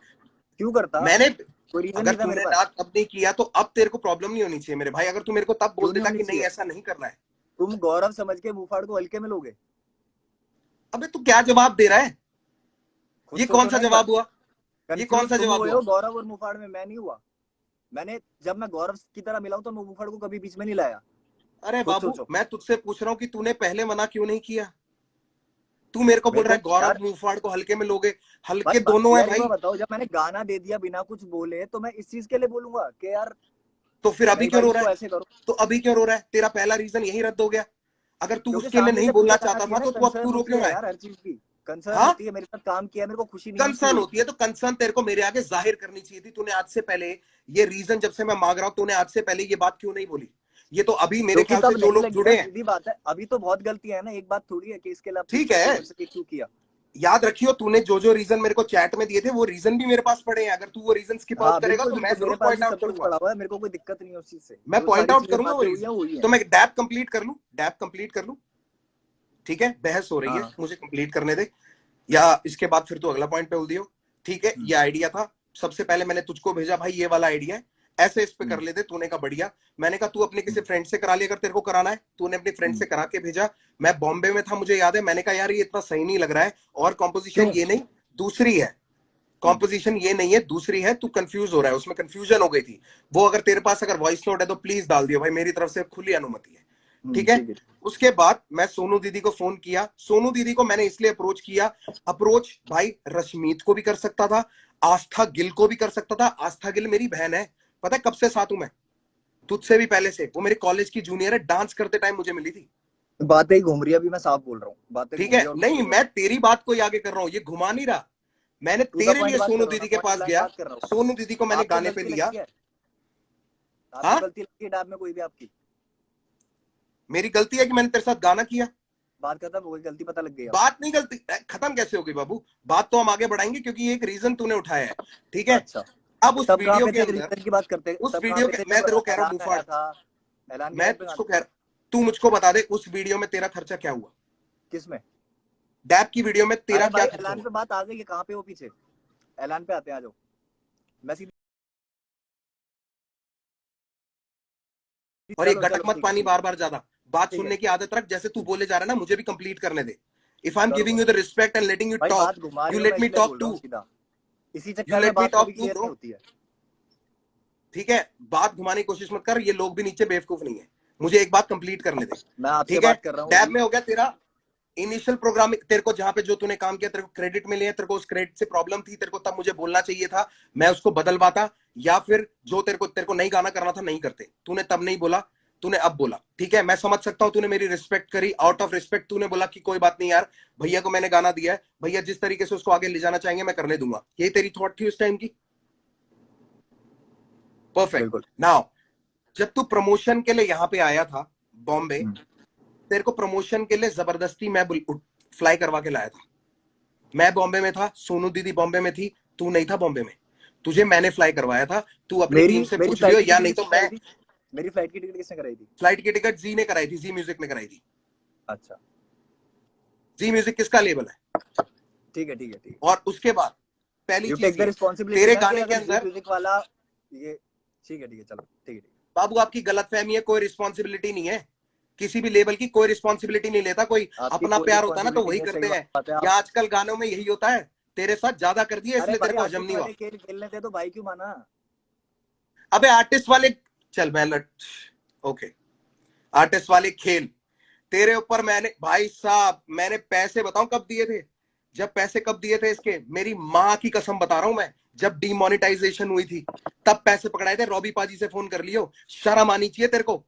क्यों करता?
मैंने,
कोई रीजन
अगर
नहीं था मेरे
तूने
पास।
ना तब नहीं किया तो अब तेरे को प्रॉब्लम नहीं होनी चाहिए मेरे भाई। अगर तू मेरे को तब बोल
क्यों नहीं
देता
होनी
कि नहीं
चाहिए?
ऐसा नहीं करना है।
तुम गौरव समझ के मुफाड़ को हल्के में लोगे?
अबे तू क्या जवाब दे रहा है?
खुद
ये कौन
सोचो
सा
ना एक बार।
जवाब हुआ? ये कौन
कंफ्यूज
सा
तुम
जवाब
हुए
हुआ?
हो गौरव और मुफाड़ में, मैं नहीं हुआ। मैंने, जब मैं गौरव की तरह मिला हूं तो मैं मुफाड़ को कभी बीच में नहीं लाया।
अरे
खुद
बाबू,
सोचो।
मैं तुझसे पूछ रहा हूँ कि तूने पहले मना क्यों नहीं किया? तू मेरे को बोल
मेरे
रहा
को
है गौरव
यार,
मुंहफाड़ को हल्के में लोगे। हल्के
भाई
दोनों है
यार एक बार
भाई।
बताओ, जब मैंने गाना दे दिया बिना कुछ बोले तो मैं इस चीज के लिए बोलूंगा कि यार
तो फिर अभी
नहीं
क्यों
भाई
रो रहा
इसको
है?
ऐसे करो?
तो अभी क्यों रो रहा है? तेरा पहला रीजन यही रद्द हो गया। अगर तू
क्योंकि
उसके लिए
सामने
नहीं
से
बोलना
फीडबैक आना
चाहता
चाहिए
था
ना,
तो तू अब क्यों
कंसर्न
रो
होती
क्यों
है
रहा है?
यार हर चीज की। कंसर्न
हाँ,
होती है, मेरे साथ काम किया, मेरे को खुशी नहीं
कंसर्न
हुई।
होती है तो कंसर्न तेरे को मेरे आगे जाहिर करनी चाहिए थी। तूने आज से पहले, ये रीजन जब से मैं मांग रहा हूं, तूने आज से पहले ये बात क्यों नहीं बोली? ये तो अभी मेरे
क्योंकि
ख्याल से
तब
जो
नहीं
लोग
लगी ना,
जुड़े हैं।
सीधी बात है। अभी तो बहुत गलतियां है ना, एक बात थोड़ी है कि इसके लिए आप
ठीक
पूछ सकते हो
है,
मेरे से कि क्यों किया।
याद रखियो, तूने जो जो रीजन मेरे को चैट में दिए थे वो रीजन भी मेरे पास पड़े हैं। अगर तू वो रीजन स्किप आउट
हाँ
करेगा
बिल्कुल
तो मैं
बिल्कुल, मेरे
जरूर
पास
पॉइंट
भी
आउट
सब कुछ
करूंगा।
पड़ा हुआ है, मेरे को कोई दिक्कत नहीं है उस चीज से।
मैं
जो
पॉइंट
सारी
आउट
चीजें
करूंगा वो
बातें हुई है
रीजन।
वो हुई
तो
है।
मैं डैप कंप्लीट कर लूं, डैप कंप्लीट कर लूं। ठीक है, बहस हो रही है,
हाँ
मुझे कंप्लीट करने दे, या इसके बाद फिर तू अगला पॉइंट पे बोल दियो। ठीक है, ये आइडिया था। सबसे पहले मैंने तुझको भेजा भाई ये वाला आइडिया है, ऐसे इस पे कर
हम्म,
लेते। तूने कहा बढ़िया। मैंने कहा तू अपने किसी
हम्म,
फ्रेंड से करा लिया, अगर तेरे को कराना है। तूने अपने फ्रेंड
हम्म।
से करा के भेजा। मैं बॉम्बे में था, मुझे याद है। मैंने कहा यार ये इतना सही नहीं लग रहा है, और कॉम्पोजिशन
क्यों?
ये नहीं, दूसरी है।
हम्म,
कॉम्पोजिशन ये नहीं है, दूसरी है। तू कंफ्यूज हो रहा है, उसमें कंफ्यूजन हो गई थी। वो अगर तेरे पास अगर वॉइस नोट है तो प्लीज डाल दियो भाई, मेरी तरफ से खुली अनुमति है। ठीक है।
ठीक है।
उसके बाद मैं सोनू दीदी को फोन किया। सोनू दीदी को मैंने इसलिए अप्रोच किया, अप्रोच भाई रश्मीत को भी कर सकता था, आस्था गिल को भी कर सकता था। आस्था गिल मेरी बहन है, पता है कब से साथ हूं मैं, तुझसे भी पहले से। वो मेरे कॉलेज की जूनियर है, डांस करते टाइम मुझे मिली थी।
बातें ही घूम रही है, अभी मैं साफ बोल रहा हूँ, बातें
ठीक
घूम रही
है,
है और कुछ
नहीं
नहीं हो
मैं
रहा।
तेरी बात को ही आगे कर रहा हूं, ये घुमा नहीं रहा। मैंने
टू द
तेरे
पॉइंट
लिए
बात
सोनू
कर रहा हूँ
दीदी
ना,
के
पॉइंट
पास
ब्लैंक
गया।
बात कर रहा हूँ।
सोनू दीदी को मैंने
आपको
गाने पे
गलती
लिया।
लगती है? आपको
हाँ,
गलती लगती है डैब में कोई भी आपकी?
मेरी गलती है कि मैंने तेरे साथ गाना किया।
बात करता है, कोई गलती पता लग गई आपको?
बात नहीं, गलती खत्म कैसे हो गई बाबू? बात तो हम आगे बढ़ाएंगे, क्योंकि ये एक रीजन तूने उठाया है। ठीक है।
अच्छा,
अब
तो
उस
तब कहाँ
वीडियो
पे
के
थे,
अंदर,
रीजन की बात करते,
उस
तब कहाँ
वीडियो
पे
के,
थे
मैं
जब
तेरे को कह रहा हूँ
ऐलान आया
मुंहफाड़,
था? ऐलान के
मैं
टाइम पे कहाँ
तुझको
थे?
कह रहा, तू मुझको बता दे उस वीडियो में तेरा खर्चा क्या हुआ।
किस में?
डैप की वीडियो में तेरा
अरे
क्या
भाई
खर्चा
ऐलान
हुआ।
पे बात आ गई है, कहाँ पे हो पीछे? ऐलान पे आते हैं, आ जाओ। मैं सीधी,
और ये
चलो
गटक
चलो
मत
ठीक है
पानी
ठीक है
बार बार ज्यादा, बात
ठीक है
सुनने की आदत रख। जैसे तू
ठीक
बोले जा रहा है ना, मुझे भी कंप्लीट करने दे। इफ आई एम
करो
गिविंग
करो।
You the respect and letting you
भाई
टॉक,
बात घुमा रही
यू
हो, मैं
लेट मी
इसलिए
टॉक
बोल रहा हूँ
टू।
सीधा। इसी
यू
चक्कर में
लेट मी
बात कभी
टॉक टू
क्लियर नहीं
ब्रो।
होती है।
ठीक है, बात घुमाने की कोशिश मत कर, ये लोग भी नीचे बेवकूफ नहीं है। मुझे एक बात कंप्लीट करने दे।
मैं आपसे
ठीक है,
बात कर रहा हूँ
डैब
अभी।
में हो गया तेरा इनिशियल प्रोग्रामिंग। तेरे को जहां पे जो तूने काम किया, तेरे को क्रेडिट मिले हैं, तेरे को उस क्रेडिट से प्रॉब्लम थी, तेरे को तब मुझे बोलना चाहिए था, मैं उसको बदलवाता। या फिर जो तेरे को नहीं गाना करना था, नहीं करते, तूने तब नहीं बोला, तूने अब बोला। ठीक है, मैं समझ सकता हूं, तूने मेरी रिस्पेक्ट करी, आउट ऑफ रिस्पेक्ट तूने बोला कि कोई बात नहीं यार, भैया को मैंने गाना दिया है, भैया जिस तरीके से उसको आगे ले जाना चाहेंगे मैं करने दूंगा। यही तेरी थॉट थी उस टाइम की। परफेक्ट।
बिल्कुल।
नाउ, जब तू प्रमोशन के लिए यहां पे आया था बॉम्बे,
हम्म,
तेरे को प्रमोशन के लिए जबरदस्ती मैं फ्लाई करवा के लाया था। मैं बॉम्बे में था, सोनू दीदी बॉम्बे में थी, तू नहीं था बॉम्बे में। तुझे मैंने फ्लाई करवाया था। तू अपनी
मेरी
टीम से
मेरी
पूछ लियो,
फ्लाइट की
या
टिकट
नहीं तो
किसने
मैं।
कराई थी? मेरी फ्लाइट की टिकट किसने कराई थी?
फ्लाइट की टिकट जी ने कराई थी, जी म्यूजिक ने कराई थी।
अच्छा,
जी म्यूजिक किसका लेबल है।
ठीक है ठीक है ठीक है।
और उसके बाद पहली
यू टेक
चीज
द
ये,
रिस्पॉन्सिबिलिटी
तेरे
ना कि
गाने के
अगर जी
अंदर,
म्यूजिक वाला ये, ठीक है चलो ठीक है ठीक
बाबू आपकी गलत फहमी है, कोई रिस्पॉन्सिबिलिटी नहीं है। किसी भी लेवल की कोई रिस्पॉन्सिबिलिटी नहीं लेता कोई।
है। आपकी
अपना
कोई
प्यार होता ना तो
रिस्पॉन्सिबिलिटी
वही
नहीं है, सही
करते हैं।
बात है।
या
आप,
आजकल गानों में यही होता है, तेरे साथ ज्यादा कर दिया
अरे
इसलिए तेरे
भाई
को हजम
आर्टिस्ट
नहीं हुआ।
वाले खेल खेलने थे तो भाई क्यों माना?
अबे आर्टिस्ट वाले, चल मैं लट, ओके, आर्टिस्ट वाले खेल तेरे ऊपर मैंने, भाई साहब मैंने पैसे बताऊं कब दिए थे। जब पैसे कब दिए थे इसके, मेरी माँ की कसम बता रहा हूं मैं, जब डीमोनेटाइजेशन हुई थी तब पैसे पकड़ाए थे। रॉबी पाजी से फोन कर लियो, शर्म आनी चाहिए तेरे को।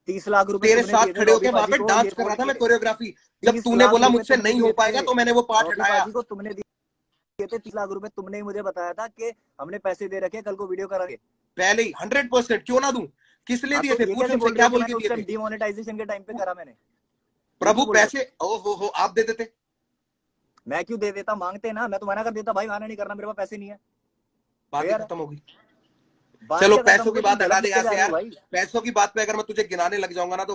30 लाख रुपए
तेरे
तुमने
साथ
दिए थे
खड़े
रॉबी
होके वहां
पाजी
पे
को, ये
डांस कर
बोल
रहा था
के।
मैं कोरियोग्राफी। जब
तीस
तूने
लाख
बोला
रुपए
मुझसे
तुमने
नहीं हो
दिए थे
पाएगा तो मैंने वो पार्ट
रॉबी
हटाया।
पाजी को, तुमने दिए थे 30 लाख रुपए। तुमने ही मुझे बताया था कि हमने पैसे दे रखे, कल को वीडियो करेंगे।
पहले ही 100%, क्यों ना दूं। किस लिए
हाँ
दिए
तो
थे,
ये
पूछ
कैसे
उनसे
बोल रहे
क्या
हो कि
बोल के
मैंने उस
दिए
टाइम
थे।
डिमोनेटाइजेशन के टाइम पे करा मैंने? ये क्यों
प्रभु
बोल रहे हो?
पैसे, ओ हो आप देते थे।
मैं क्यों दे देता? मांगते ना, मैं तो मना कर देता भाई, माना नहीं करना, मेरे पास पैसे नहीं है।
बात ही
फेयर है।
खत्म हो गई।
बात
चलो
क्या खत्म हो
पैसों की
गई? तुम
बात हटा
गलत
दे
लेके
यहाँ
जा
से
रहे हो
यार।
भाई।
पैसों की बात पे अगर मैं तुझे गिनाने लग जाऊंगा ना तो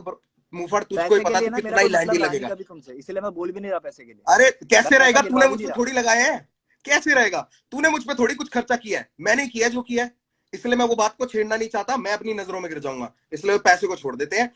मुंहफड़ तुझको ही
पैसे के
पता,
लिए
तू
ना मेरा
कितना ही
कोई
लैंडी
मतलब रहा नहीं
लगेगा।
कभी तुमसे, इसलिए मैं बोल भी नहीं रहा पैसे के लिए।
अरे
मैं
कैसे
पैसा
रहेगा,
गिनवा
तूने
भी
मुझ
नहीं
पे
रहा।
थोड़ी लगाया है। कैसे रहेगा, तूने मुझ पे थोड़ी कुछ खर्चा किया है, मैंने किया जो किया है। इसलिए मैं वो बात को छेड़ना नहीं चाहता, मैं अपनी नजरों में गिर जाऊंगा, इसलिए वो पैसे को छोड़ देते हैं।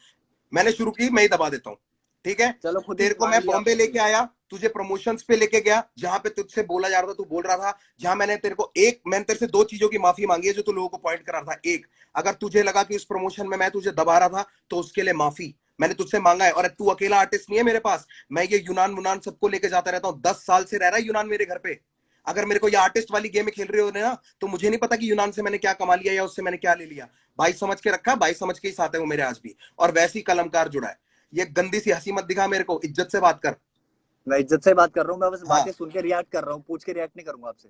मैंने शुरू की, मैं ही दबा देता हूँ। ठीक है,
चलो खुद ही
तेरे को
मान
मैं
लिया
बॉम्बे
आपने,
लेके
ठीक है।
आया, तुझे प्रमोशंस पे लेके गया, जहां पे तुझसे बोला जा रहा था तू बोल रहा था। जहां मैंने तेरे से दो चीजों की माफी मांगी है जो तू लोगों को पॉइंट करा था। एक, अगर तुझे लगा कि इस प्रमोशन में मैं तुझे दबा रहा था तो उसके लिए माफी मैंने तुझसे मांगा है। और तू अकेला आर्टिस्ट नहीं है मेरे पास, मैं ये यूनान मुनान सबको लेके जाता रहता हूँ। 10 साल से रह रहा है यूनान मेरे घर पे। अगर मेरे को ये आर्टिस्ट वाली गेम खेल रहे होने ना, तो मुझे नहीं पता कि यूनान से मैंने क्या कमा लिया या उससे मैंने क्या ले लिया। भाई समझ के रखा, भाई समझ के ही साथ है वो मेरे आज भी। और वैसी कलमकार जुड़ा है। ये गंदी सी हंसी मत दिखा मेरे को, इज्जत से बात कर।
मैं इज्जत से बात कर रहा हूँ, मैं बस
हाँ
बातें सुन के रिएक्ट कर रहा हूँ, पूछ के रिएक्ट नहीं करूंगा आपसे।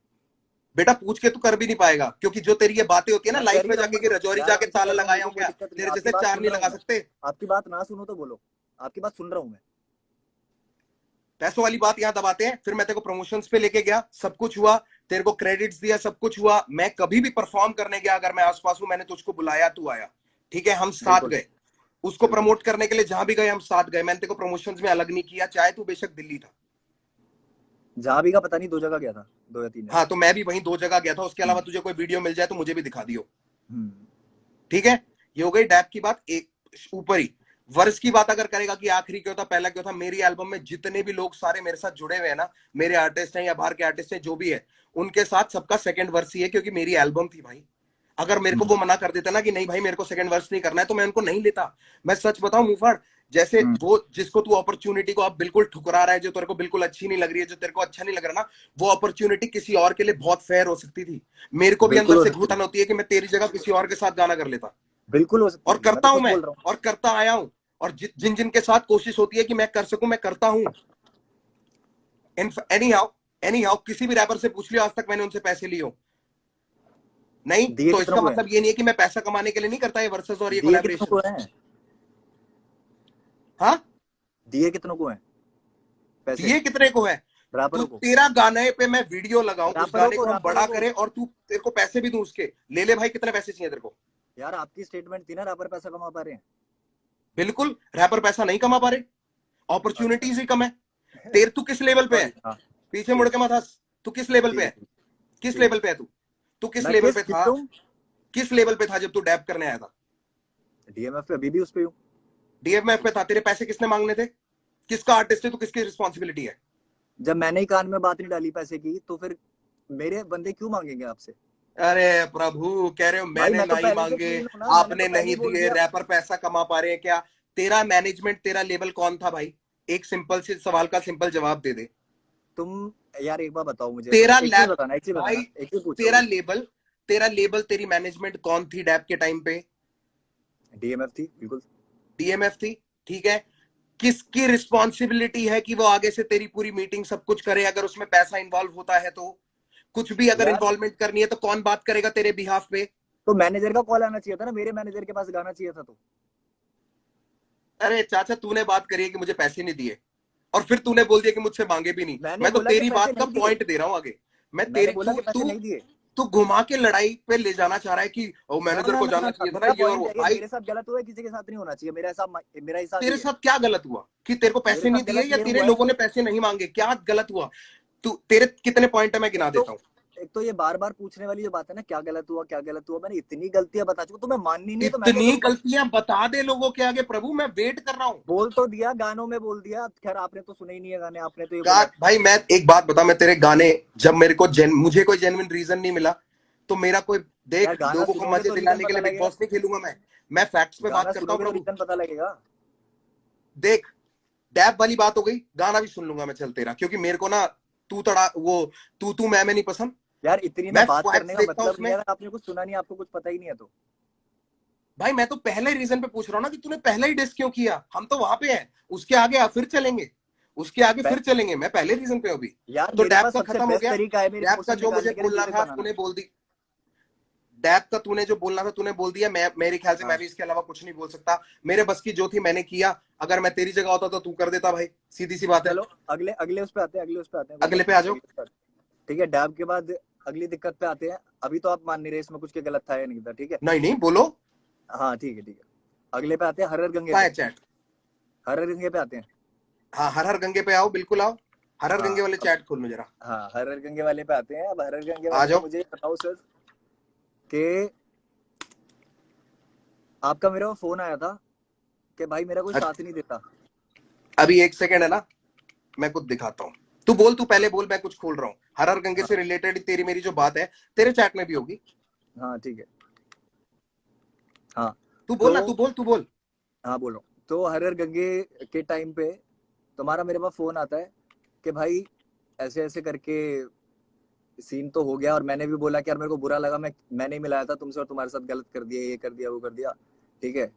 बेटा, पूछ के तू कर भी नहीं पाएगा, क्योंकि जो तेरी ये बातें होती है ना
मैं कर
लाइफ
ही
में
रहा हूँ,
जाके
मैं
कि
तो
रजौरी
मैं
जाके
आराम से
ताला
कर रहा हूँ,
लगाया
मुझे
हूं
कोई
क्या,
दिक्कत नहीं है।
तेरे
आपकी
जैसे
बात
चार
सुन
नहीं
रहा हूँ
लगा
मैं।
सकते।
आपकी बात ना सुनो तो बोलो। आपकी बात सुन रहा हूँ मैं।
पैसों वाली बात यहाँ दबाते हैं। फिर मैं तेरे को प्रमोशंस पे लेके गया, सब कुछ हुआ, तेरे को क्रेडिट्स दिया, सब कुछ हुआ। मैं कभी भी परफॉर्म करने गया, अगर मैं आसपास हूं, मैंने तुझको बुलाया, तू आया, ठीक है, हम साथ
बिल्कुल
गए। उसको
बिल्कुल।
प्रमोट करने के लिए जहां भी गए हम साथ गए। मैंने तेरे को प्रमोशंस में अलग नहीं किया, चाहे तू बेशक दिल्ली था।
जहाँ भी का पता नहीं, 2 जगह गया था, 2 या 3 जगह।
हाँ, तो मैं भी वहीं 2 जगह गया था। उसके अलावा
हम्म,
तुझे कोई वीडियो मिल जाए तो मुझे भी दिखा दियो,
हम्म।
ठीक है। ये हो गई डैप की बात। एक ऊपर ही वर्ष की बात अगर करेगा कि आखिरी क्यों था, पहला क्यों था, मेरी एल्बम में जितने भी लोग सारे मेरे साथ जुड़े हुए हैं ना, मेरे आर्टिस्ट हैं या बाहर के आर्टिस्ट हैं, जो भी है, उनके साथ सबका सेकंड वर्ष ही है, क्योंकि मेरी एल्बम थी भाई। अगर मेरे को
हम्म,
वो मना कर देते ना कि नहीं भाई मेरे को सेकंड वर्ष नहीं करना है, तो मैं उनको नहीं लेता। मैं सच बताऊं मुफाड़, जैसे
हम्म।
वो जिसको तू अपॉर्चुनिटी को अब बिल्कुल ठुकरा रहा है, जो तेरे को बिल्कुल अच्छी नहीं लग रही है, जो तेरे को अच्छा नहीं लग रहा ना, वो अपॉर्चुनिटी किसी और के लिए बहुत फेयर हो सकती थी। मेरे को भी
बिल्कुल
अंदर
हो
से
सकती
घुटन
है,
होती है कि मैं तेरी जगह किसी और के साथ गाना कर लेता,
बिल्कुल हो सकती
और
थी, मैं
करता
तो
हूं
खुद
मैं,
बोल रहा हूँ।
और करता आया हूं। और जिन जिन के साथ कोशिश होती है कि मैं कर सकूं, मैं करता हूं। एनी हाउ, एनी हाउ, किसी भी रैपर से पूछ लियो आज तक मैंने उनसे पैसे लिए हो? नहीं।
दिए
तो
कितनों
इसका
को है?
मतलब ये नहीं है कि मैं पैसा कमाने के लिए नहीं करता ये वर्सेस और ये
दिए कितनों
कोलैबोरेशन।
को है?
हाँ,
दिए कितनों को है पैसे?
दिए कितने को है? तू,
रैपरों को।
तेरा गाने पे मैं वीडियो लगाऊं, उस
रैपरों
गाने
को,
को हम
रैपरों
बड़ा
को।
करें, और तू, तेरे को पैसे भी दूं उसके, ले ले भाई, कितने पैसे चाहिए तेरे को?
यार आपकी स्टेटमेंट थी ना, रैपर पैसा कमा पा रहे हैं।
बिल्कुल, रैपर पैसा नहीं कमा पा रहे,
अच्छा।
अपॉर्चुनिटीज ही कम है। तेरे तू किस लेवल पे है?
सॉरी, हाँ।
पीछे मुड़
ठीक
के मत हंस। तू किस लेवल पे
ठीक है,
है?
ठीक।
किस
ठीक है।
लेवल पे है तू? तू किस
मैं
लेवल
किस
पे
किस
था?
पे हूँ?
किस लेवल पे था जब तू डैप करने आया था?
डीएमएफ पे अभी भी उस पे हूँ।
डीएफएफ पे था। तेरे पैसे किसने मांगने थे? किसका आर्टिस्ट है तू? किसकी रिस्पॉन्सिबिलिटी है?
जब मैंने ही कान में बात नहीं डाली पैसे की, तो फिर मेरे बंदे क्यों मांगेंगे आपसे?
अरे प्रभु, कह रहे हो
भाई
मैंने
मैं तो
नहीं
पहले से
मांगे,
क्लीन हूँ ना, मैंने तो
आपने
पहले ही
नहीं
बोल
दिए,
दिया।
रैपर पैसा कमा पा रहे हैं क्या? तेरा मैनेजमेंट, तेरा लेबल कौन था भाई? एक सिंपल से सवाल का सिंपल जवाब दे दे।
तुम यार एक बार बताओ मुझे,
तेरा
एक चीज
लैब,
बताना, एक चीज
भाई,
बताना, एक चीज पूछ रहा
तेरा
हूँ।
लेबल, तेरा लेबल, तेरी मैनेजमेंट कौन थी डैप के टाइम पे?
डीएमएफ थी बिल्कुल।
डीएमएफ थी, ठीक है। किसकी रिस्पॉन्सिबिलिटी है कि वो आगे से तेरी पूरी मीटिंग सब कुछ करे, अगर उसमें पैसा इंवॉल्व होता है तो? कुछ भी अगर
यार
इन्वॉल्वमेंट करनी है तो कौन बात करेगा तेरे बिहाफ पे?
तो मैनेजर का कॉल आना चाहिए था ना, मेरे मैनेजर के पास गाना चाहिए था तो।
अरे चाचा, तूने बात करी है कि मुझे पैसे नहीं दिए, और फिर तूने बोल दिया कि मुझसे मांगे भी नहीं।
मैंने
मैं तो
बोला कि
तेरी
पैसे
बात का
नहीं दिए।
पॉइंट दे रहा हूं आगे। मैं
मैंने
तेरी,
बोला
तू
कि पैसे
तू
नहीं दिए।
तू घुमा के लड़ाई पे ले जाना चाह रहा है कि ओ
ना
मैनेजर
ना
को
ना ना
जाना
ना,
चाहिए था ना,
मेरा
ये और
पॉइंट
वो।
है कि
भाई,
मेरे साथ गलत हुआ है, किसी के साथ नहीं होना चाहिए, मेरा हिसाब
तेरे
ही है।
साथ क्या गलत हुआ कि तेरे को
मेरे
पैसे
साथ
नहीं दिए,
गलत
या
ये
तेरे
हुआ है
लोगों ने
कि
पैसे नहीं मांगे? क्या गलत हुआ? तू, तेरे कितने पॉइंट है मैं
एक
गिना
तो
देता हूँ।
एक तो ये बार बार पूछने वाली जो बात है ना, क्या गलत हुआ क्या गलत हुआ, मैंने इतनी गलतियां बता चुका, तुम्हें माननी नहीं है तो मैं क्या
इतनी
करूं फिर?
गलतियां बता दे लोगों के आगे प्रभु, मैं वेट कर रहा हूँ।
बोल तो दिया, गानों में बोल दिया, खैर आपने तो सुने ही नहीं है गाने, आपने तो ये
का
बोला कि
भाई, मैं एक बात बता, मैं तेरे गाने, जब मेरे को मुझे कोई जेन्युइन रीजन नहीं मिला, तो मेरा कोई,
यार
देख,
गाना
लोगों को
सुनोगे
मजे
तो रीजन
दिलाने के
पता
लिए बिग
लगेगा।
बॉस नहीं खेलूंगा मैं फैक्ट्स पे बात
गाना
करता हूँ
सुनोगे तो
प्रभु।
रीजन पता लगेगा।
देख, डैप वाली बात हो गई, गाना भी सुन लूंगा मैं, चल तेरा, क्योंकि मेरे को ना, तू तड़ा वो, तू मैं नहीं पसंद।
यार इतनी ना
मैं
बात
फैक्ट्स
करने का
देखता हूँ
मतलब नहीं
उसमें।
है, अगर आपने कुछ सुना नहीं, आपको कुछ पता ही नहीं है तो।
भाई मैं तो पहले रीजन पे पूछ रहा हूँ ना कि तूने पहले ही डिस क्यों किया। हम तो वहां पे हैं, उसके आगे फिर चलेंगे, उसके आगे फिर चलेंगे। मैं पहले रीजन पे हूँ अभी।
यार
तो
मेरे
डैप
पास
का
सबसे
खत्म हो
बेस्ट
गया।
तरीका है मेरे
डैप का
इमोशन
जो मुझे
निकालने के लिए,
बोलना
म्यूजिक
था
बनाना।
तूने बोल दी। डैप का तूने जो बोलना था तूने बोल दिया। मैं, मेरे ख्याल से मैं
हाँ
भी इसके अलावा कुछ नहीं बोल सकता। मेरे बस की जो थी मैंने किया। अगर मैं तेरी जगह होता तो तू कर देता भाई, सीधी सी बात है।
चलो अगले अगले उस पे आते हैं, अगले उस पे आते हैं, कोई
अगले
बात
पे
नहीं,
आ जाओ।
अगले उस पे आते हैं। ठीक है, डैब के बाद अगली दिक्कत पे आते हैं। अभी तो आप मान नहीं रहे इसमें कुछ के गलत था या नहीं था, ठीक है।
नहीं नहीं, बोलो।
हाँ ठीक है ठीक है। अगले पे आते हैं, हरर गंगे
कहाँ
पे।
है चैट?
हरर गंगे पे आते हैं।
हाँ, हर हर गंगे पे आओ, बिल्कुल आओ। हर हर
हाँ
गंगे वाले
अब,
चैट खोल लो जरा।
हाँ हरर गंगे वाले पे आते हैं। अब हरर गंगे
आ
वाले में
जाओ।
मुझे ये बताओ सर कि आपका मेरे को फोन आया था कि भाई मेरा कोई साथ नहीं देता।
अभी एक सेकंड है ना, मैं कुछ दिखाता हूँ। तू बोल, तू पहले बोल, मैं कुछ खोल रहा हूँ। हर हर गंगे
हाँ
से रिलेटेड तेरी मेरी जो बात है, तेरे चैट में भी होगी।
हाँ ठीक है। हाँ
तू
तो
बोल ना, तू बोल, तू बोल।
हाँ बोलो। तो हरर गंगे के टाइम पे तुम्हारा मेरे पास फोन आता है कि भाई ऐसे ऐसे करके सीन तो हो गया, और मैंने भी बोला कि यार मेरे को बुरा लगा, मैं नहीं मिलाया था तुमसे और तुम्हारे साथ गलत कर दिया, ये कर दिया वो कर दिया, ठीक है।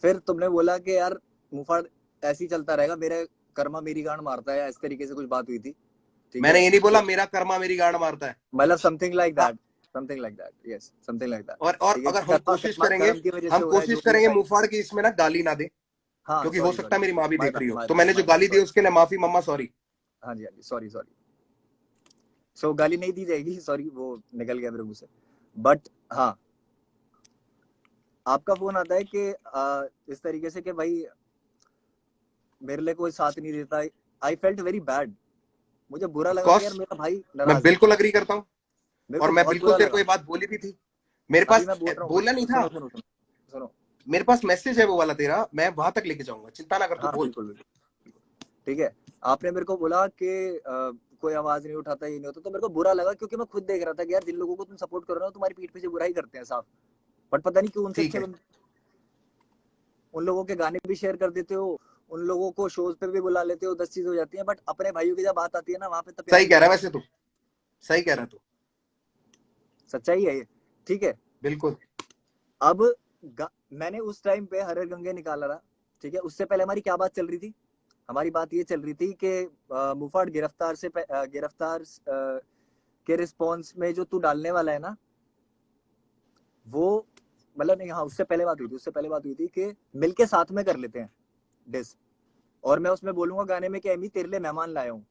फिर तुमने बोला कि यार मुफाड़ ऐसे ही चलता रहेगा, मेरे कर्मा मेरी गांड मारता है, इस तरीके से कुछ बात हुई थी, ठीक
मैंने
है।
ये नहीं बोला
तो
मेरा कर्मा मेरी गांड मारता है।
मतलब समथिंग लाइक
हाँ,
that, something like that, yes something like that.
और
ठीक है
अगर
कि
हम
कर्मा
कोशिश
कर्मा
करेंगे,
कर्म की वजह से
हम
हो रहा है जो
कोशिश
भी है
करेंगे
भाई।
मुंहफाड़ की इसमें ना गाली ना दे।
हाँ
क्योंकि हो
सॉरी
सकता
सॉरी,
है मेरी माँ भी
माय
देख
बैड
रही हो,
माय
तो
बैड
मैंने जो
माय बैड,
गाली दी
सॉरी।
उसके लिए माफी मम्मा, सॉरी।
हाँ जी हाँ जी, सॉरी सॉरी। सो गाली नहीं दी जाएगी, सॉरी, वो निकल गया मेरे मुंह से। बट हाँ, आपका फोन आता है कि इस तरीके से कि भाई मेरे लिए कोई साथ नहीं देता। I felt very bad. मुझे बुरा
ऑफ
लगा कि यार
कोर्स,
मेरा भाई
मैं
नाराज है।
बिल्कुल अग्री करता हूँ,
मेरे
और
को
मैं
बहुत
बिल्कुल
बुरा
तेरे को
लगा।
ये बात बोली भी थी। मेरे
अभी
पास
मैं बोल रहा हूँ,
बोला नहीं
सुनो
था,
सुनो सुनो सुनो।
मेरे पास मैसेज है वो वाला तेरा, मैं वहां तक लेके जाऊंगा, चिंता ना कर, तू
हाँ
बोल।
बिल्कुल बिल्कुल। ठीक है, आपने मेरे को बोला कि कोई आवाज नहीं उठाता, ये नहीं होता, तो मेरे को बुरा लगा क्योंकि मैं खुद देख रहा था कि यार जिन लोगों को तुम सपोर्ट कर रहे हो तुम्हारी पीठ पीछे बुराई करते हैं साफ। बट पता नहीं क्यों उनसे
ठीक
अच्छे
है,
उन लोगों के गाने भी शेयर कर देते हो, उन लोगों को शोज पे भी बुला लेते हो, 10 चीज हो जाती है, बट अपने भाइयों की जब बात आती है ना वहां पे तो प्यार
सही
ही
कह रहा
प्यार
है
है।
वैसे तू, सही कह रहा है तू,
सच्चाई है ये। ठीक है।
बिल्कुल।
अब मैंने उस टाइम पे हर हर गंगे निकाला था। ठीक है, उससे पहले हमारी क्या बात चल रही थी? हमारी बात ये चल रही थी कि मुफाड़ गिरफ्तार से गिरफ्तार के रिस्पॉन्स में जो तू डालने वाला है ना, वो मतलब नहीं, हाँ उससे पहले बात हुई थी, उससे पहले बात हुई थी कि मिलके साथ में कर लेते हैं डिस। और मैं उसमें बोलूंगा गाने में कि एमी तेरे लिए मेहमान लाया हूँ।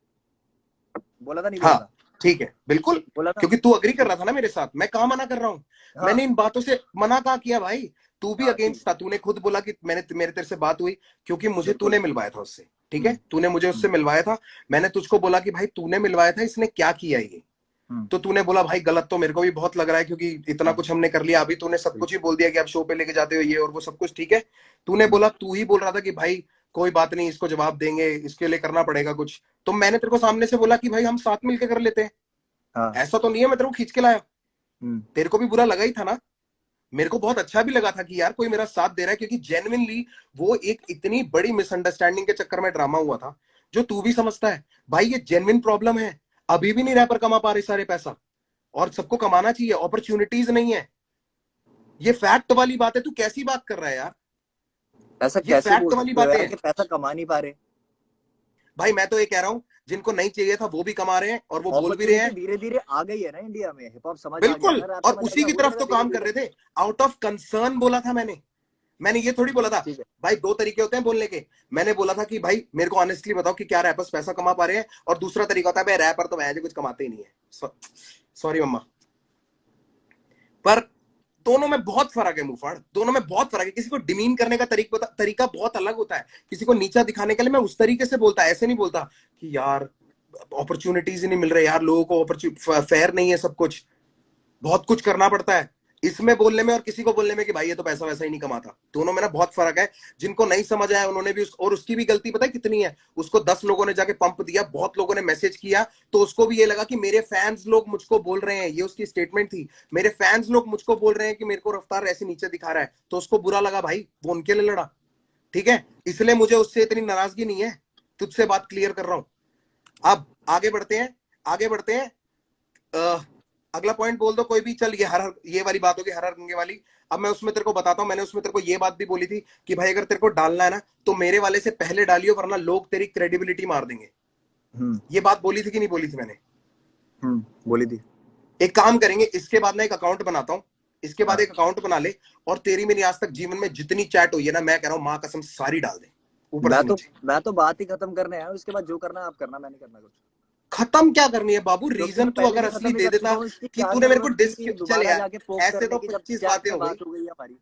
बोला था नहीं बोला
हाँ
था?
ठीक है, बिल्कुल।
बोला था।
क्योंकि तू अग्री कर
ठीक
रहा था ना मेरे साथ, मैं कहाँ मना कर रहा हूँ?
है। हाँ
मैंने इन बातों से मना कहाँ किया भाई? तू भी
हाँ ठीक
अगेंस्ट था,
है,
तूने खुद बोला कि मैंने मेरे तेरे से बात हुई क्योंकि मुझे
बिल्कुल।
तूने मिलवाया था उससे। ठीक है,
हम्म
तूने मुझे उससे
हम्म
मिलवाया था। मैंने तुझको बोला कि भाई तूने मिलवाया था, इसने क्या किया ये?
हम्म
तो तूने बोला भाई गलत तो मेरे को भी बहुत लग रहा है, क्योंकि इतना
हम्म,
कुछ हमने कर लिया, अभी तूने सब
ठीक
कुछ ही बोल दिया कि आप शो पे लेके जाते हो ये और वो सब कुछ। ठीक है, तूने
हम्म,
बोला, तू ही बोल रहा था कि भाई कोई बात नहीं, इसको जवाब देंगे, इसके लिए करना पड़ेगा कुछ। तो मैंने तेरे को सामने से बोला कि भाई हम साथ मिलकर कर लेते हैं।
हाँ
ऐसा तो नहीं है मैं तेरे को खींच के लाया।
हम्म
तेरे को भी बुरा लगा ही था ना? मेरे को बहुत अच्छा भी लगा था कि यार कोई मेरा साथ दे रहा है, क्योंकि जेन्युइनली वो एक इतनी बड़ी मिसअंडरस्टैंडिंग के चक्कर में ड्रामा हुआ था, जो तू भी समझता है। भाई ये जेन्युइन प्रॉब्लम है, अभी भी नहीं रैपर कमा पा रहे सारे पैसा, और सबको कमाना चाहिए, अपॉर्चुनिटीज नहीं है। ये फैक्ट वाली बात है, तू कैसी बात कर रहा है यार?
ऐसा
ये
कैसे
फैक्ट
बोल
वाली
सकते हो
बातें
यार
हैं।
कि पैसा कमा नहीं पा रहे?
भाई मैं तो ये कह रहा हूं, जिनको नहीं चाहिए था वो भी कमा रहे हैं, और वो बोल भी रहे
अपॉर्चुनिटी
हैं।
धीरे धीरे आ गई है ना इंडिया में, हिप हॉप समझ आ गया
बिल्कुल,
ना, रैप
और
समझ आ
उसी
गया,
की
हो
तरफ
जाएगा
तो
धीरे
काम कर
धीरे।
रहे थे। आउट ऑफ कंसर्न बोला था मैंने। मैंने ये थोड़ी बोला था
ठीक है।
भाई दो तरीके होते हैं बोलने के। मैंने बोला था कि भाई मेरे को ऑनेस्टली बताओ कि क्या रैपर्स पैसा कमा पा रहे हैं, और दूसरा तरीका होता है भाई रैपर तो वैसे कुछ कमाते ही नहीं है, सॉरी मम्मा। पर दोनों में बहुत फर्क है मुफाड़, दोनों में बहुत फर्क है। किसी को डिमीन करने का तरीका बहुत अलग होता है। किसी को नीचा दिखाने के लिए मैं उस तरीके से बोलता, ऐसे नहीं बोलता कि यार अपॉर्चुनिटीज ही नहीं मिल रहे यार, लोगों को फेयर नहीं है सब कुछ, बहुत कुछ करना पड़ता है इसमें बोलने में, और किसी को बोलने में कि भाई ये तो पैसा वैसा ही नहीं कमाता। दोनों में ना बहुत फर्क है। जिनको नहीं समझ आया उन्होंने भी और उसकी भी गलती पता है कितनी है? उसको 10 लोगों ने जाके पंप दिया, बहुत लोगों ने मैसेज किया, तो उसको भी ये लगा कि मेरे फैंस लोग मुझको बोल रहे हैं, ये उसकी स्टेटमेंट थी, मेरे फैंस लोग मुझको बोल रहे हैं कि मेरे को रफ्तार ऐसे नीचे दिखा रहा है, तो उसको बुरा लगा। भाई वो उनके लिए लड़ा, ठीक है, इसलिए मुझे उससे इतनी नाराजगी नहीं है। तुझसे बात क्लियर कर रहा हूं। अब आगे बढ़ते हैं, आगे बढ़ते हैं। अगला पॉइंट बोल दो कोई भी, चल ये वाली बात होगी हर हर गंगे वाली। अब मैं उसमें तेरे को बताता हूं, मैंने उसमें तेरे को ये बात भी बोली थी कि भाई अगर तेरे को डालना है ना तो मेरे वाले से पहले डालियो, वरना लोग तेरी क्रेडिबिलिटी मार देंगे। ये बात बोली थी कि नहीं बोली थी मैंने?
बोली थी।
एक काम करेंगे, इसके बाद ना एक अकाउंट बनाता हूं, इसके बाद
हाँ,
एक अकाउंट बना ले, और तेरी मेरी आज तक जीवन में जितनी चैट हुई है ना, मैं कह रहा हूं मां कसम सारी डाल दे, ऊपर से नीचे।
मैं तो बात ही खत्म करने आया हूँ, इसके बाद जो करना आप करना, मैं नहीं करना कुछ।
खत्म क्या करनी है बाबू?
क्योंकि
रीजन
मैं
तू
पहले
अगर
भी
असली
खत्म ही
दे
कर चुका
देता
हूँ, इसकी
कि
क्या
तूने मेरे को
जरूरत
डिस,
थी
चल
दोबारा
यार,
जाके पोक
ऐसे
करने
तो
की? जब
25
चैट
बातें
पे
हो गई।
बात हो गई है हमारी,